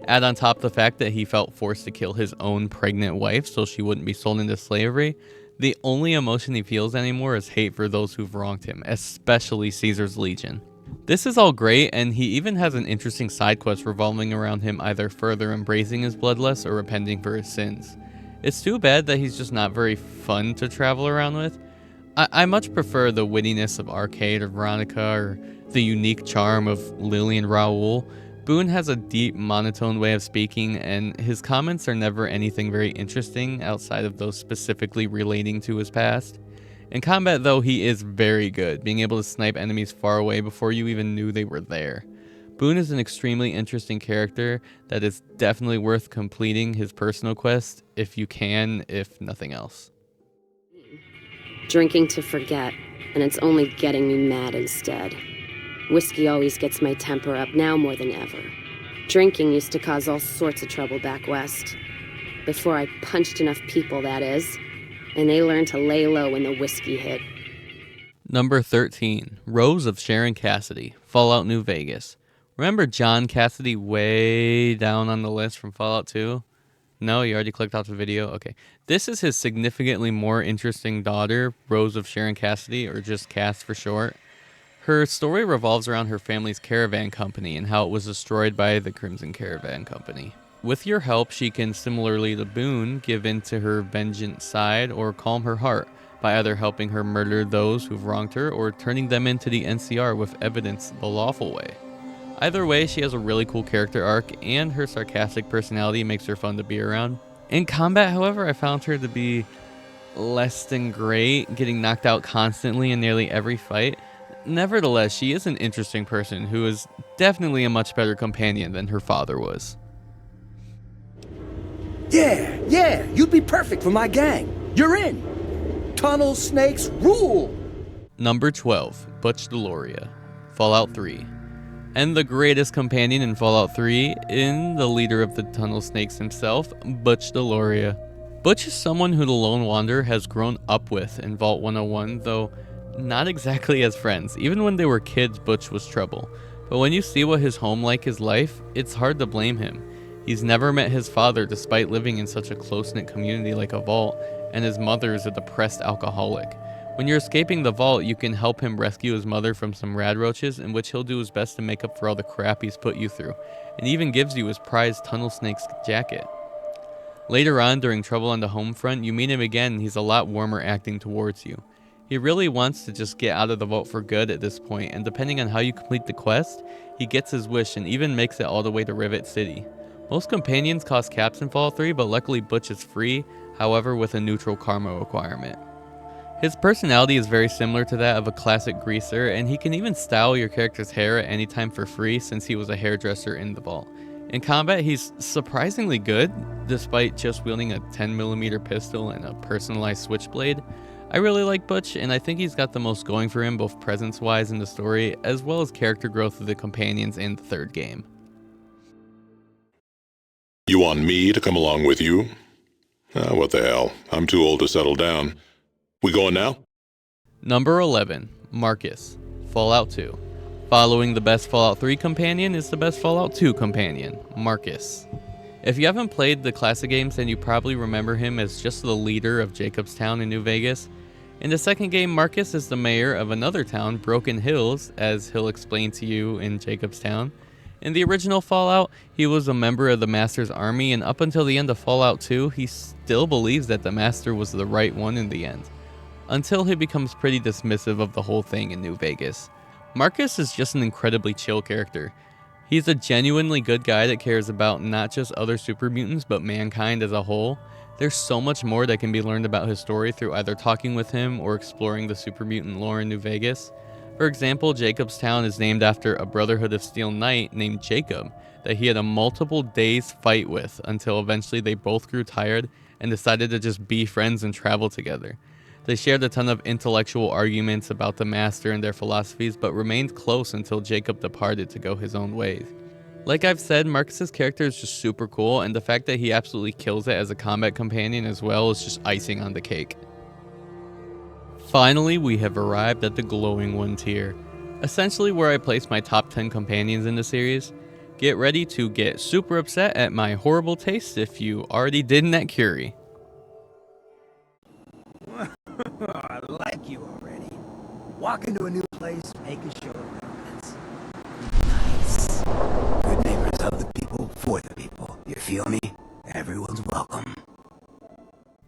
Add on top the fact that he felt forced to kill his own pregnant wife so she wouldn't be sold into slavery. The only emotion he feels anymore is hate for those who've wronged him, especially Caesar's Legion. This is all great, and he even has an interesting side quest revolving around him either further embracing his bloodlust or repenting for his sins. It's too bad that he's just not very fun to travel around with. I much prefer the wittiness of Arcade or Veronica, or the unique charm of Lily and Raoul. Boone has a deep, monotone way of speaking, and his comments are never anything very interesting outside of those specifically relating to his past. In combat, though, he is very good, being able to snipe enemies far away before you even knew they were there. Boone is an extremely interesting character that is definitely worth completing his personal quest if you can, if nothing else. Drinking to forget, and it's only getting me mad instead. Whiskey always gets my temper up, now more than ever. Drinking used to cause all sorts of trouble back west. Before I punched enough people, that is. And they learned to lay low when the whiskey hit. Number 13, Rose of Sharon Cassidy, Fallout New Vegas. Remember John Cassidy way down on the list from Fallout 2? No, you already clicked off the video? Okay. This is his significantly more interesting daughter, Rose of Sharon Cassidy, or just Cass for short. Her story revolves around her family's caravan company and how it was destroyed by the Crimson Caravan Company. With your help, she can, similarly to Boone, give in to her vengeance side or calm her heart by either helping her murder those who've wronged her or turning them into the NCR with evidence the lawful way. Either way, she has a really cool character arc, and her sarcastic personality makes her fun to be around. In combat, however, I found her to be less than great, getting knocked out constantly in nearly every fight. Nevertheless, she is an interesting person who is definitely a much better companion than her father was. Yeah, you'd be perfect for my gang. You're in. Tunnel snakes rule. Number 12, Butch Deloria, Fallout 3. And the greatest companion in Fallout 3 in the leader of the Tunnel Snakes himself, Butch Deloria. Butch is someone who the Lone Wanderer has grown up with in Vault 101, though not exactly as friends. Even when they were kids, Butch was trouble. But when you see what his home like is life, it's hard to blame him. He's never met his father despite living in such a close-knit community like a vault, and his mother is a depressed alcoholic. When you're escaping the vault, you can help him rescue his mother from some rad roaches, in which he'll do his best to make up for all the crap he's put you through, and even gives you his prized Tunnel Snake's jacket. Later on, during trouble on the home front, you meet him again and he's a lot warmer acting towards you. He really wants to just get out of the vault for good at this point, and depending on how you complete the quest, he gets his wish and even makes it all the way to Rivet City. Most companions cost caps in Fallout 3, but luckily Butch is free, however with a neutral karma requirement. His personality is very similar to that of a classic greaser, and he can even style your character's hair at any time for free since he was a hairdresser in the vault. In combat, he's surprisingly good, despite just wielding a 10mm pistol and a personalized switchblade. I really like Butch, and I think he's got the most going for him both presence-wise in the story, as well as character growth of the companions in the third game. You want me to come along with you? What the hell, I'm too old to settle down. We going now? Number 11, Marcus, Fallout 2. Following the best Fallout 3 companion is the best Fallout 2 companion, Marcus. If you haven't played the classic games, then you probably remember him as just the leader of Jacobstown in New Vegas. In the second game, Marcus is the mayor of another town, Broken Hills, as he'll explain to you in Jacobstown. In the original Fallout, he was a member of the Master's army, and up until the end of Fallout 2, he still believes that the Master was the right one in the end, until he becomes pretty dismissive of the whole thing in New Vegas. Marcus is just an incredibly chill character. He's a genuinely good guy that cares about not just other super mutants, but mankind as a whole. There's so much more that can be learned about his story through either talking with him or exploring the super mutant lore in New Vegas. For example, Jacobstown is named after a Brotherhood of Steel knight named Jacob that he had a multiple days fight with until eventually they both grew tired and decided to just be friends and travel together. They shared a ton of intellectual arguments about the Master and their philosophies, but remained close until Jacob departed to go his own ways. Like I've said, Marcus's character is just super cool, and the fact that he absolutely kills it as a combat companion as well is just icing on the cake. Finally, we have arrived at the Glowing One tier, essentially where I place my top 10 companions in the series. Get ready to get super upset at my horrible taste if you already didn't at Curie. I like you already. Walk into a new place, make a show of dominance. Nice. Good neighbors of the people, for the people. You feel me? Everyone's welcome.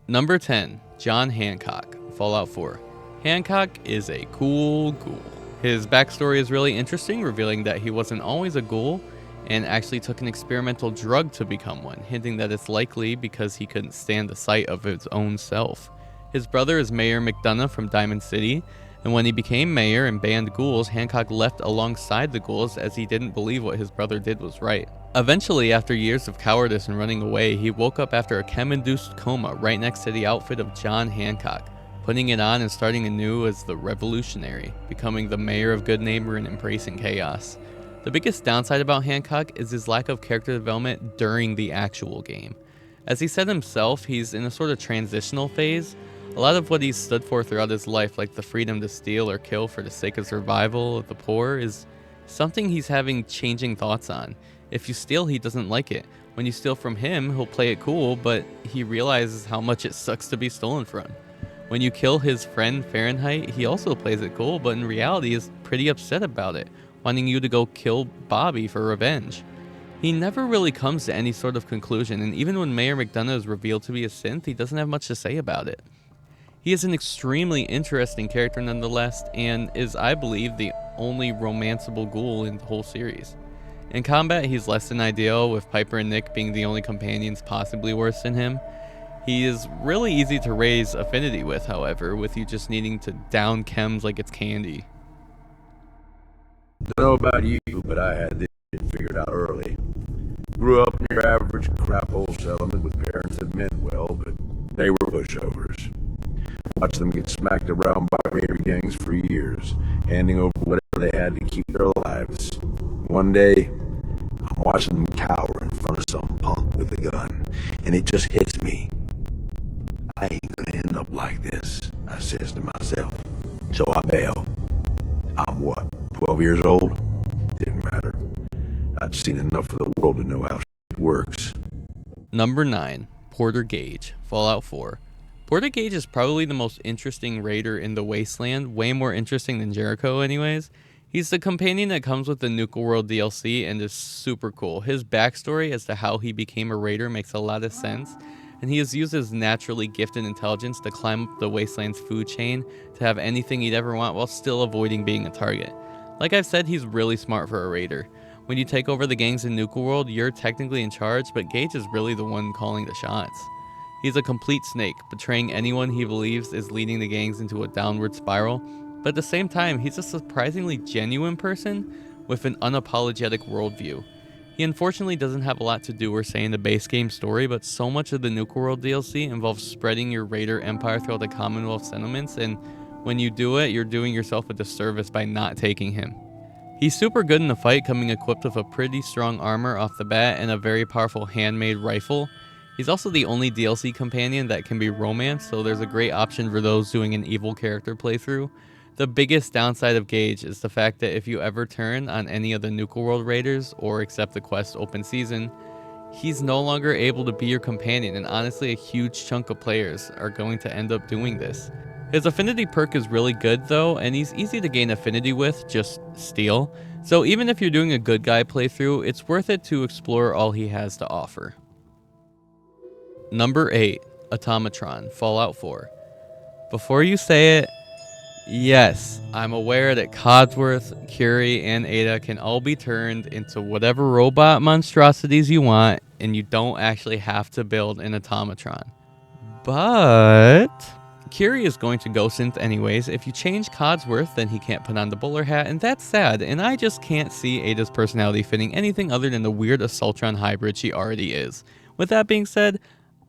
Number 10, John Hancock, Fallout 4. Hancock is a cool ghoul. His backstory is really interesting, revealing that he wasn't always a ghoul and actually took an experimental drug to become one, hinting that it's likely because he couldn't stand the sight of his own self. His brother is Mayor McDonough from Diamond City, and when he became mayor and banned ghouls, Hancock left alongside the ghouls as he didn't believe what his brother did was right. Eventually, after years of cowardice and running away, he woke up after a chem-induced coma right next to the outfit of John Hancock, putting it on and starting anew as the Revolutionary, becoming the mayor of Good Neighbor and embracing chaos. The biggest downside about Hancock is his lack of character development during the actual game. As he said himself, he's in a sort of transitional phase. A lot of what he's stood for throughout his life, like the freedom to steal or kill for the sake of survival of the poor, is something he's having changing thoughts on. If you steal, he doesn't like it. When you steal from him, he'll play it cool, but he realizes how much it sucks to be stolen from. When you kill his friend Fahrenheit, he also plays it cool, but in reality is pretty upset about it, wanting you to go kill Bobby for revenge. He never really comes to any sort of conclusion, and even when Mayor McDonough is revealed to be a synth, he doesn't have much to say about it. He is an extremely interesting character nonetheless, and is, I believe, the only romanceable ghoul in the whole series. In combat, he's less than ideal, with Piper and Nick being the only companions possibly worse than him. He is really easy to raise affinity with, however, with you just needing to down chems like it's candy. Don't know about you, but I had this shit figured out early. Grew up in your average crap-hole settlement with parents that meant well, but they were pushovers. Watched them get smacked around by raider gangs for years, handing over whatever they had to keep their lives. One day, I'm watching them cower in front of some punk with a gun, and it just hits me. I ain't gonna end up like this, I says to myself. So I bail. I'm what, 12 years old? Didn't matter. I'd seen enough of the world to know how shit works. Number 9, Porter Gage, Fallout 4. Porter Gage is probably the most interesting raider in the Wasteland, way more interesting than Jericho anyways. He's the companion that comes with the Nuka World DLC and is super cool. His backstory as to how he became a raider makes a lot of sense, and he has used his naturally gifted intelligence to climb up the Wasteland's food chain to have anything he'd ever want while still avoiding being a target. Like I've said, he's really smart for a raider. When you take over the gangs in Nuka World, you're technically in charge, but Gage is really the one calling the shots. He's a complete snake, betraying anyone he believes is leading the gangs into a downward spiral, but at the same time, he's a surprisingly genuine person with an unapologetic worldview. He unfortunately doesn't have a lot to do or say in the base game story, but so much of the Nuka World DLC involves spreading your raider empire throughout the Commonwealth settlements, and when you do it, you're doing yourself a disservice by not taking him. He's super good in the fight, coming equipped with a pretty strong armor off the bat and a very powerful handmade rifle. He's also the only DLC companion that can be romanced, so there's a great option for those doing an evil character playthrough. The biggest downside of Gage is the fact that if you ever turn on any of the Nuka World raiders or accept the quest open season, he's no longer able to be your companion, and honestly a huge chunk of players are going to end up doing this. His affinity perk is really good though, and he's easy to gain affinity with, just steal. So even if you're doing a good guy playthrough, it's worth it to explore all he has to offer. Number 8, Automatron, Fallout 4. Before you say it, yes, I'm aware that Codsworth, Curie, and Ada can all be turned into whatever robot monstrosities you want, and you don't actually have to build an Automatron. But Curie is going to go synth anyways. If you change Codsworth, then he can't put on the bowler hat, and that's sad, and I just can't see Ada's personality fitting anything other than the weird Assaultron hybrid she already is. With that being said,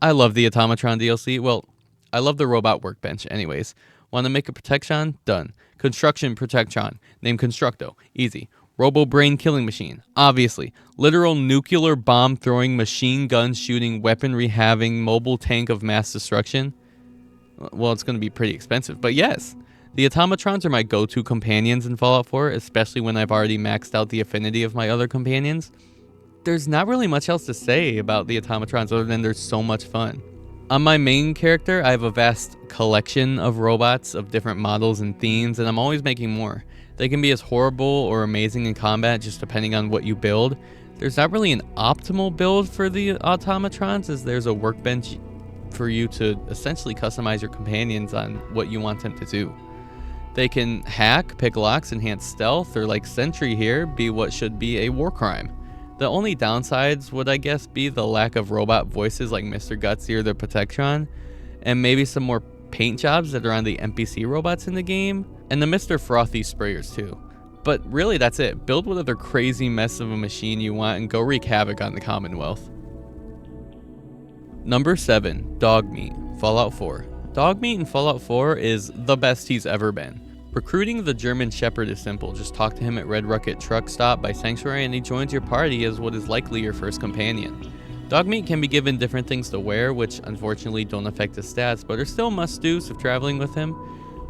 I love the Automatron DLC. Well, I love the robot workbench anyways. Want to make a protection? Done. Construction protection. Name Constructo. Easy. Robo-brain killing machine. Obviously. Literal nuclear bomb throwing, machine gun shooting, weaponry having, mobile tank of mass destruction. Well, it's going to be pretty expensive, but yes. The Automatrons are my go-to companions in Fallout 4, especially when I've already maxed out the affinity of my other companions. There's not really much else to say about the Automatrons other than they're so much fun. On my main character, I have a vast collection of robots of different models and themes, and I'm always making more. They can be as horrible or amazing in combat, just depending on what you build. There's not really an optimal build for the Automatrons, as there's a workbench for you to essentially customize your companions on what you want them to do. They can hack, pick locks, enhance stealth, or like Sentry here, be what should be a war crime. The only downsides would, I guess, be the lack of robot voices like Mr. Gutsy or the Protectron, and maybe some more paint jobs that are on the NPC robots in the game, and the Mr. Frothy sprayers too. But really, that's it. Build whatever crazy mess of a machine you want and go wreak havoc on the Commonwealth. Number 7, Dogmeat, Fallout 4. Dogmeat in Fallout 4 is the best he's ever been. Recruiting the German Shepherd is simple. Just talk to him at Red Rocket Truck Stop by Sanctuary and he joins your party as what is likely your first companion. Dogmeat can be given different things to wear, which unfortunately don't affect his stats, but are still must-dos if traveling with him.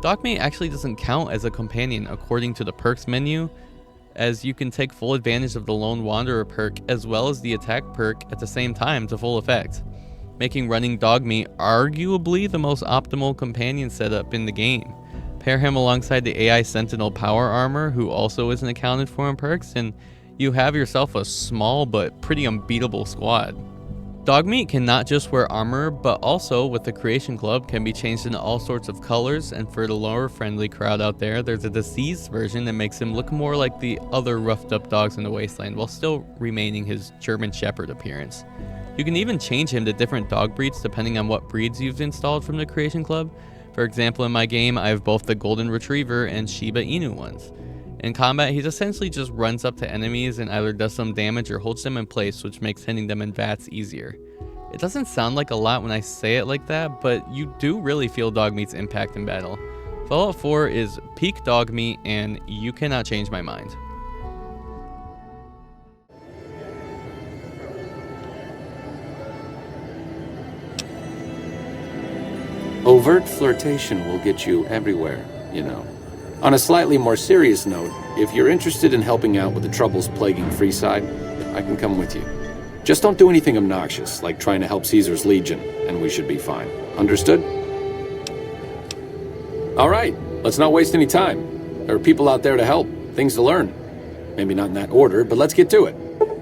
Dogmeat actually doesn't count as a companion according to the perks menu, as you can take full advantage of the Lone Wanderer perk as well as the attack perk at the same time to full effect, making running Dogmeat arguably the most optimal companion setup in the game. Pair him alongside the AI Sentinel Power Armor, who also isn't accounted for in perks, and you have yourself a small but pretty unbeatable squad. Dogmeat can not just wear armor, but also, with the Creation Club, can be changed into all sorts of colors, and for the lower friendly crowd out there, there's a deceased version that makes him look more like the other roughed up dogs in the Wasteland, while still remaining his German Shepherd appearance. You can even change him to different dog breeds depending on what breeds you've installed from the Creation Club. For example, in my game, I have both the Golden Retriever and Shiba Inu ones. In combat, he essentially just runs up to enemies and either does some damage or holds them in place, which makes hitting them in VATS easier. It doesn't sound like a lot when I say it like that, but you do really feel Dogmeat's impact in battle. Fallout 4 is peak Dogmeat, and you cannot change my mind. Overt flirtation will get you everywhere, you know. On a slightly more serious note, if you're interested in helping out with the troubles plaguing Freeside, I can come with you. Just don't do anything obnoxious, like trying to help Caesar's Legion, and we should be fine. Understood? All right, let's not waste any time. There are people out there to help, things to learn. Maybe not in that order, but let's get to it.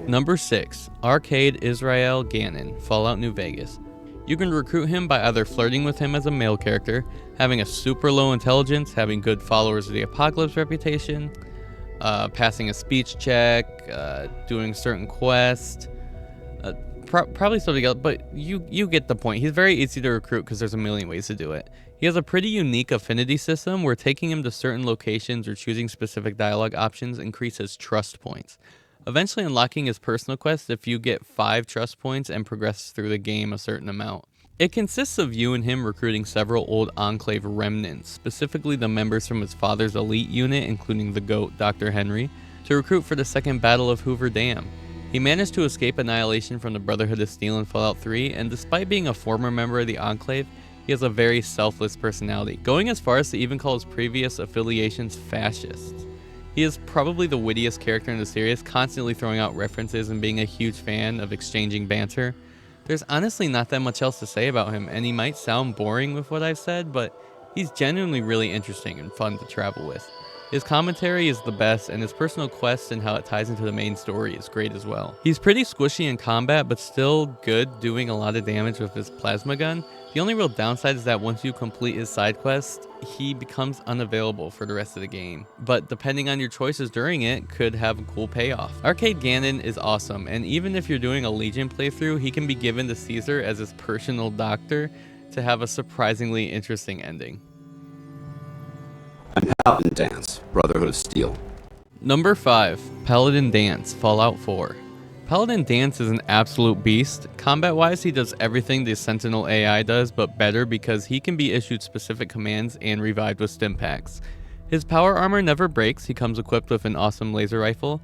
Number 6. Arcade Israel Gannon, Fallout New Vegas. You can recruit him by either flirting with him as a male character, having a super low intelligence, having good Followers of the Apocalypse reputation, passing a speech check, doing certain quests, probably something else, but you get the point. He's very easy to recruit because there's a million ways to do it. He has a pretty unique affinity system where taking him to certain locations or choosing specific dialogue options increases trust points, eventually unlocking his personal quest if you get 5 trust points and progress through the game a certain amount. It consists of you and him recruiting several old Enclave remnants, specifically the members from his father's elite unit, including the GOAT, Dr. Henry, to recruit for the second Battle of Hoover Dam. He managed to escape annihilation from the Brotherhood of Steel in Fallout 3, and despite being a former member of the Enclave, he has a very selfless personality, going as far as to even call his previous affiliations fascists. He is probably the wittiest character in the series, constantly throwing out references and being a huge fan of exchanging banter. There's honestly not that much else to say about him, and he might sound boring with what I've said, but he's genuinely really interesting and fun to travel with. His commentary is the best, and his personal quest and how it ties into the main story is great as well. He's pretty squishy in combat, but still good doing a lot of damage with his plasma gun. The only real downside is that once you complete his side quest, he becomes unavailable for the rest of the game. But depending on your choices during it, could have a cool payoff. Arcade Gannon is awesome, and even if you're doing a Legion playthrough, he can be given to Caesar as his personal doctor to have a surprisingly interesting ending. Paladin Dance, Brotherhood of Steel. Number 5. Paladin Dance, Fallout 4. Paladin Dance is an absolute beast. Combat-wise, he does everything the Sentinel AI does, but better because he can be issued specific commands and revived with stim packs. His power armor never breaks, he comes equipped with an awesome laser rifle,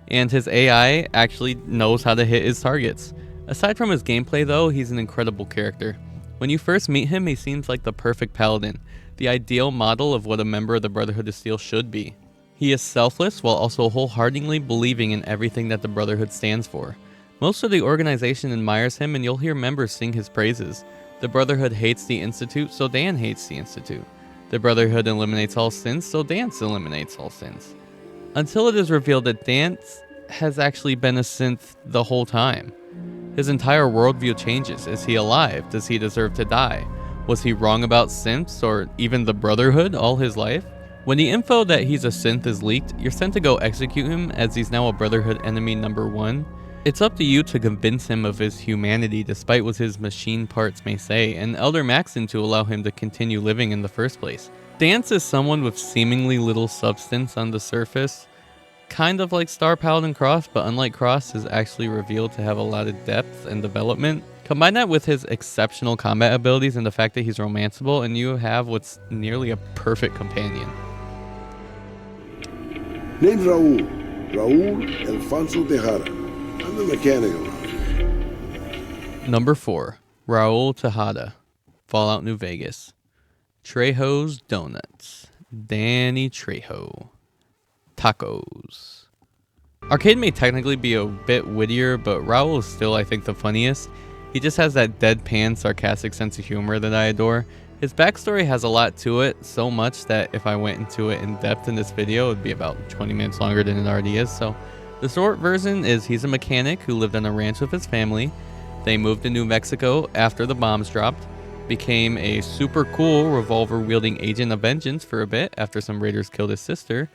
and his AI actually knows how to hit his targets. Aside from his gameplay though, he's an incredible character. When you first meet him, he seems like the perfect paladin, the ideal model of what a member of the Brotherhood of Steel should be. He is selfless while also wholeheartedly believing in everything that the Brotherhood stands for. Most of the organization admires him, and you'll hear members sing his praises. The Brotherhood hates the Institute, so Dan hates the Institute. The Brotherhood eliminates all sins, so Dance eliminates all sins. Until it is revealed that Dance has actually been a synth the whole time. His entire worldview changes. Is he alive? Does he deserve to die? Was he wrong about synths or even the Brotherhood all his life? When the info that he's a synth is leaked, you're sent to go execute him as he's now a Brotherhood enemy number 1. It's up to you to convince him of his humanity despite what his machine parts may say, and Elder Maxon to allow him to continue living in the first place. Dance is someone with seemingly little substance on the surface, kind of like Star Paladin Cross, but unlike Cross is actually revealed to have a lot of depth and development. Combine that with his exceptional combat abilities and the fact that he's romanceable, and you have what's nearly a perfect companion. Name's Raul Alfonso Tejada. I'm the mechanic around here. Number 4. Raul Tejada, Fallout New Vegas. Trejo's Donuts. Danny Trejo. Tacos. Arcade may technically be a bit wittier, but Raul is still, I think, the funniest. He just has that deadpan, sarcastic sense of humor that I adore. His backstory has a lot to it, so much that if I went into it in depth in this video, it would be about 20 minutes longer than it already is. So the short version is he's a mechanic who lived on a ranch with his family. They moved to New Mexico after the bombs dropped, became a super cool revolver-wielding agent of vengeance for a bit after some raiders killed his sister,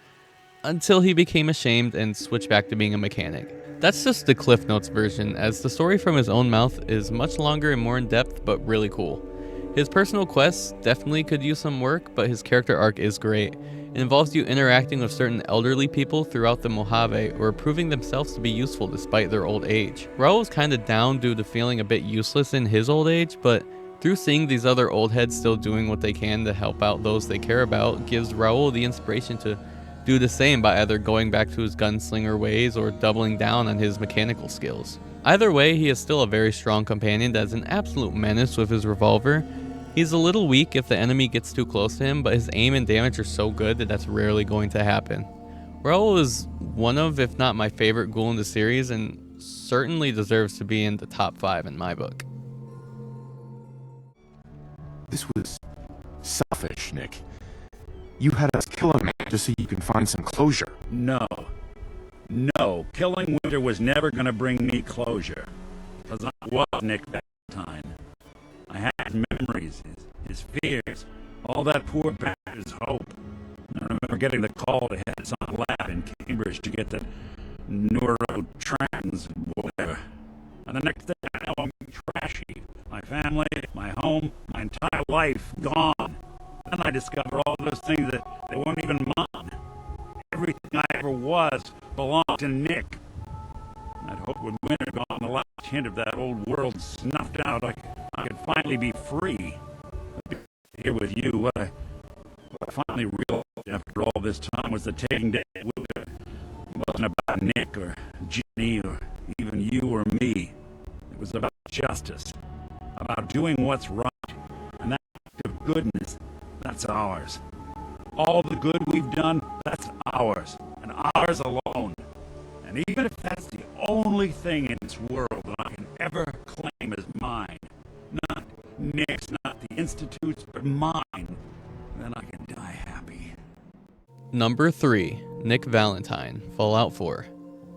until he became ashamed and switched back to being a mechanic. That's just the Cliff Notes version, as the story from his own mouth is much longer and more in-depth, but really cool. His personal quests definitely could use some work, but his character arc is great. It involves you interacting with certain elderly people throughout the Mojave, or proving themselves to be useful despite their old age. Raul is kinda down due to feeling a bit useless in his old age, but through seeing these other old heads still doing what they can to help out those they care about, gives Raul the inspiration to do the same by either going back to his gunslinger ways or doubling down on his mechanical skills. Either way, he is still a very strong companion that is an absolute menace with his revolver. He's a little weak if the enemy gets too close to him, but his aim and damage are so good that that's rarely going to happen. Raul is one of, if not my favorite ghoul in the series, and certainly deserves to be in the top 5 in my book. This was selfish, Nick. You had us kill a man just so you can find some closure. No. No, killing Winter was never gonna bring me closure. Because I was Nick Valentine. I had memories, his fears, all that poor bastard's hope. I remember getting the call to head some lab in Cambridge to get the neurotrans whatever. And the next thing I know, I'm trashy. My family, my home, my entire life gone. Then I discover all those things that they weren't even mine. Everything I ever was belonged to Nick. I'd hoped with Winter gone, the last hint of that old world snuffed out, I could finally be free. Here with you, what I finally realized after all this time was that taking down Winter wasn't about Nick or Jenny or even you or me. It was about justice, about doing what's right, and that act of goodness, that's ours. All the good we've done, that's ours, and ours alone. And even if that's the only thing in this world that I can ever claim as mine, not Nick's, not the Institute's, but mine, then I can die happy. Number 3, Nick Valentine, Fallout 4.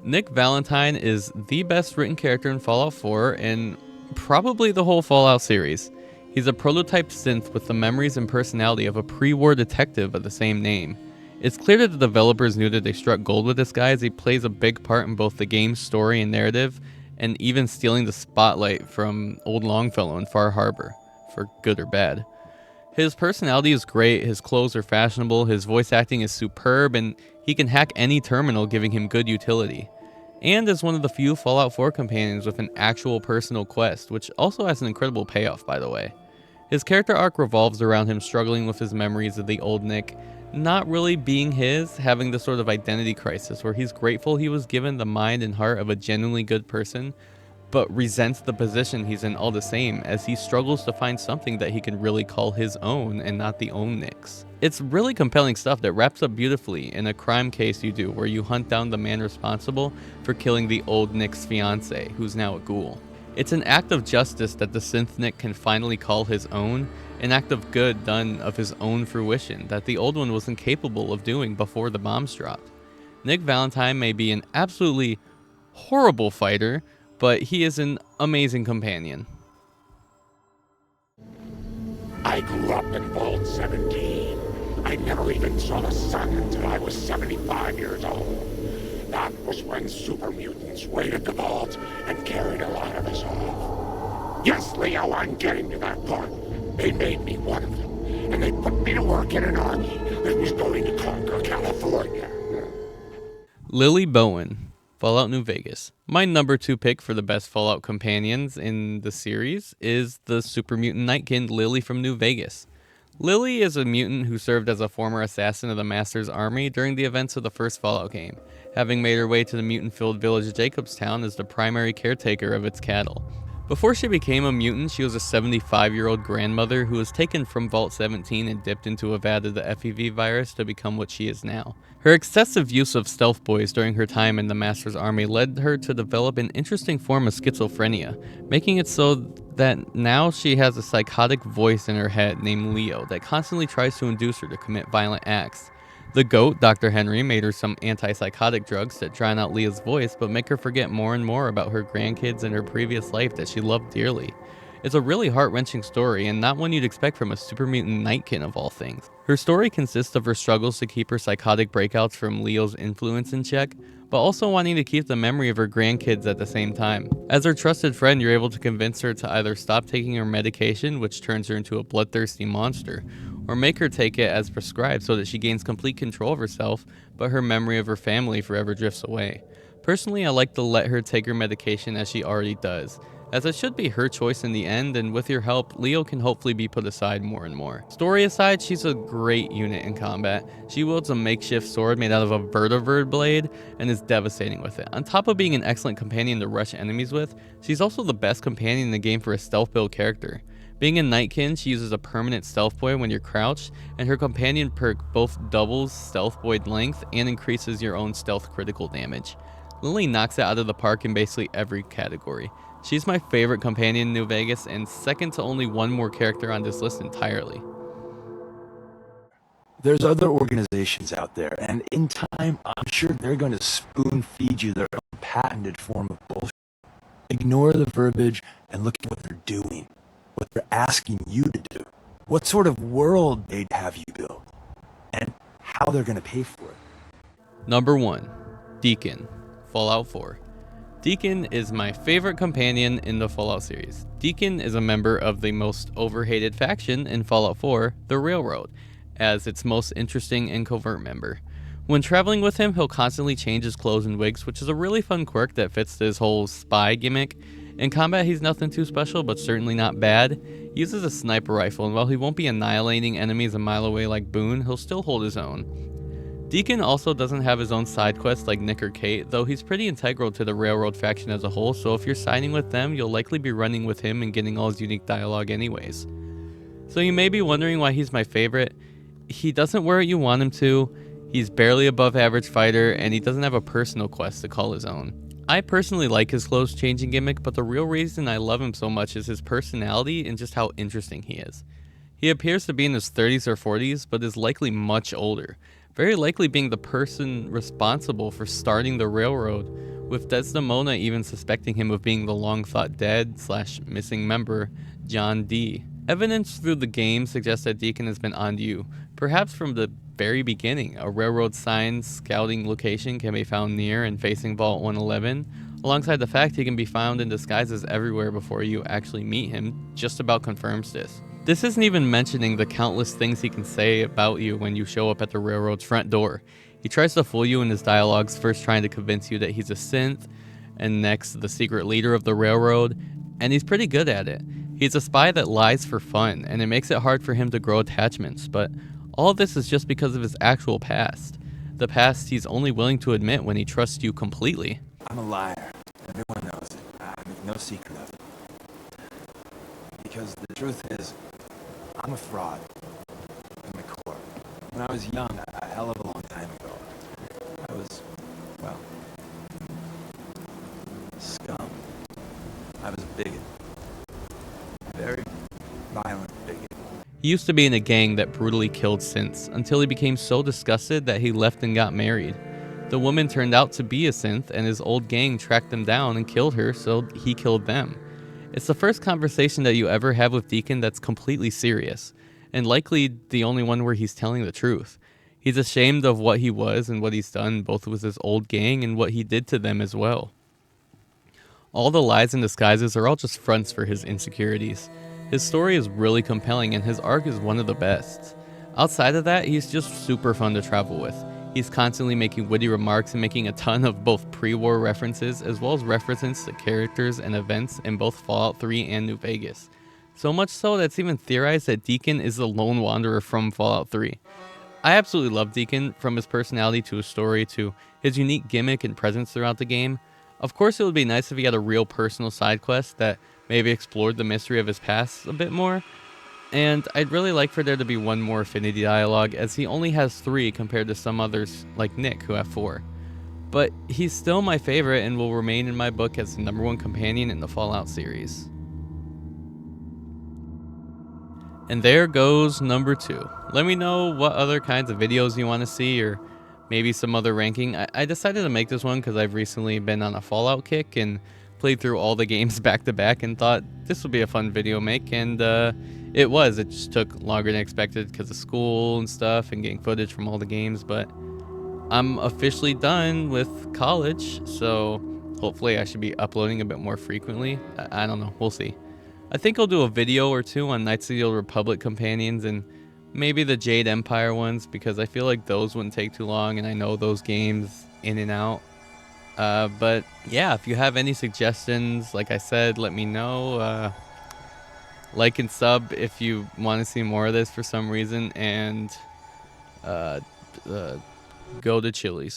Nick Valentine is the best written character in Fallout 4 and probably the whole Fallout series. He's a prototype synth with the memories and personality of a pre-war detective of the same name. It's clear that the developers knew that they struck gold with this guy, as he plays a big part in both the game's story and narrative, and even stealing the spotlight from old Longfellow in Far Harbor, for good or bad. His personality is great, his clothes are fashionable, his voice acting is superb, and he can hack any terminal, giving him good utility. And is one of the few Fallout 4 companions with an actual personal quest, which also has an incredible payoff, by the way. His character arc revolves around him struggling with his memories of the old Nick, not really being his, having this sort of identity crisis where he's grateful he was given the mind and heart of a genuinely good person, but resents the position he's in all the same, as he struggles to find something that he can really call his own and not the own Nick's. It's really compelling stuff that wraps up beautifully in a crime case you do, where you hunt down the man responsible for killing the old Nick's fiancée, who's now a ghoul. It's an act of justice that the synth Nick can finally call his own, an act of good done of his own fruition that the old one was incapable of doing before the bombs dropped. Nick Valentine may be an absolutely horrible fighter, but he is an amazing companion. I grew up in Vault 17. I never even saw the sun until I was 75 years old. That was when super mutants raided the vault and carried a lot of us off. Yes, Leo, I'm getting to that part. They made me one of them, and they put me to work in an army that was going to conquer California. Lily Bowen, Fallout New Vegas. My number 2 pick for the best Fallout companions in the series is the super mutant Nightkin Lily from New Vegas. Lily is a mutant who served as a former assassin of the Master's army during the events of the first Fallout game, having made her way to the mutant-filled village of Jacobstown as the primary caretaker of its cattle. Before she became a mutant, she was a 75-year-old grandmother who was taken from Vault 17 and dipped into a vat of the FEV virus to become what she is now. Her excessive use of stealth boys during her time in the Master's army led her to develop an interesting form of schizophrenia, making it so that now she has a psychotic voice in her head named Leo that constantly tries to induce her to commit violent acts. The GOAT, Dr. Henry, made her some antipsychotic drugs that drown out Leah's voice but make her forget more and more about her grandkids and her previous life that she loved dearly. It's a really heart-wrenching story, and not one you'd expect from a super mutant nightkin of all things. Her story consists of her struggles to keep her psychotic breakouts from Leo's influence in check, but also wanting to keep the memory of her grandkids at the same time. As her trusted friend, you're able to convince her to either stop taking her medication, which turns her into a bloodthirsty monster, or make her take it as prescribed so that she gains complete control of herself, but her memory of her family forever drifts away. Personally, I like to let her take her medication as she already does, as it should be her choice in the end, and with your help, Leo can hopefully be put aside more and more. Story aside, she's a great unit in combat. She wields a makeshift sword made out of a vertibird blade and is devastating with it. On top of being an excellent companion to rush enemies with, she's also the best companion in the game for a stealth build character. Being a Nightkin, she uses a permanent stealth boy when you're crouched, and her companion perk both doubles stealth boy length and increases your own stealth critical damage. Lily knocks it out of the park in basically every category. She's my favorite companion in New Vegas and second to only one more character on this list entirely. There's other organizations out there, and in time, I'm sure they're going to spoon feed you their own patented form of bullshit. Ignore the verbiage and look at what they're doing, what they're asking you to do, what sort of world they'd have you build, and how they're going to pay for it. Number 1. Deacon, Fallout 4. Deacon is my favorite companion in the Fallout series. Deacon is a member of the most overhated faction in Fallout 4, the Railroad, as its most interesting and covert member. When traveling with him, he'll constantly change his clothes and wigs, which is a really fun quirk that fits his whole spy gimmick. In combat, he's nothing too special, but certainly not bad. He uses a sniper rifle, and while he won't be annihilating enemies a mile away like Boone, he'll still hold his own. Deacon also doesn't have his own side quests like Nick or Kate, though he's pretty integral to the Railroad faction as a whole, so if you're siding with them, you'll likely be running with him and getting all his unique dialogue anyways. So you may be wondering why he's my favorite. He doesn't wear what you want him to, he's barely above average fighter, and he doesn't have a personal quest to call his own. I personally like his clothes changing gimmick, but the real reason I love him so much is his personality and just how interesting he is. He appears to be in his 30s or 40s, but is likely much older, very likely being the person responsible for starting the Railroad, with Desdemona even suspecting him of being the long-thought dead/missing member, John D. Evidence through the game suggests that Deacon has been on you, perhaps from the very beginning. A railroad sign scouting location can be found near and facing Vault 111, alongside the fact he can be found in disguises everywhere before you actually meet him, just about confirms this. This isn't even mentioning the countless things he can say about you when you show up at the Railroad's front door. He tries to fool you in his dialogues, first trying to convince you that he's a synth, and next the secret leader of the Railroad, and he's pretty good at it. He's a spy that lies for fun, and it makes it hard for him to grow attachments, but all of this is just because of his actual past. The past he's only willing to admit when he trusts you completely. I'm a liar. Everyone knows it. I make no secret of it. Because the truth is, I'm a fraud in my core. When I was young, a hell of a long time ago, I was, well, scum. I was a bigot. Very violent bigot. He used to be in a gang that brutally killed synths, until he became so disgusted that he left and got married. The woman turned out to be a synth, and his old gang tracked him down and killed her, so he killed them. It's the first conversation that you ever have with Deacon that's completely serious, and likely the only one where he's telling the truth. He's ashamed of what he was and what he's done, both with his old gang and what he did to them as well. All the lies and disguises are all just fronts for his insecurities. His story is really compelling, and his arc is one of the best. Outside of that, he's just super fun to travel with. He's constantly making witty remarks and making a ton of both pre-war references as well as references to characters and events in both Fallout 3 and New Vegas. So much so that it's even theorized that Deacon is the lone wanderer from Fallout 3. I absolutely love Deacon, from his personality to his story to his unique gimmick and presence throughout the game. Of course, it would be nice if he had a real personal side quest that maybe explored the mystery of his past a bit more. And I'd really like for there to be one more affinity dialogue, as he only has 3 compared to some others like Nick who have 4. But he's still my favorite and will remain in my book as the #1 companion in the Fallout series. And there goes number 2. Let me know what other kinds of videos you want to see, or maybe some other ranking. I decided to make this one because I've recently been on a Fallout kick and played through all the games back to back and thought this would be a fun video make, and it was. It just took longer than expected because of school and stuff and getting footage from all the games, but I'm officially done with college, so hopefully I should be uploading a bit more frequently. I don't know, we'll see. I think I'll do a video or 2 on Knights of the Old Republic companions and maybe the Jade Empire ones, because I feel like those wouldn't take too long and I know those games in and out. But yeah, if you have any suggestions, like I said, let me know. Like and sub if you want to see more of this for some reason, and go to Chili's.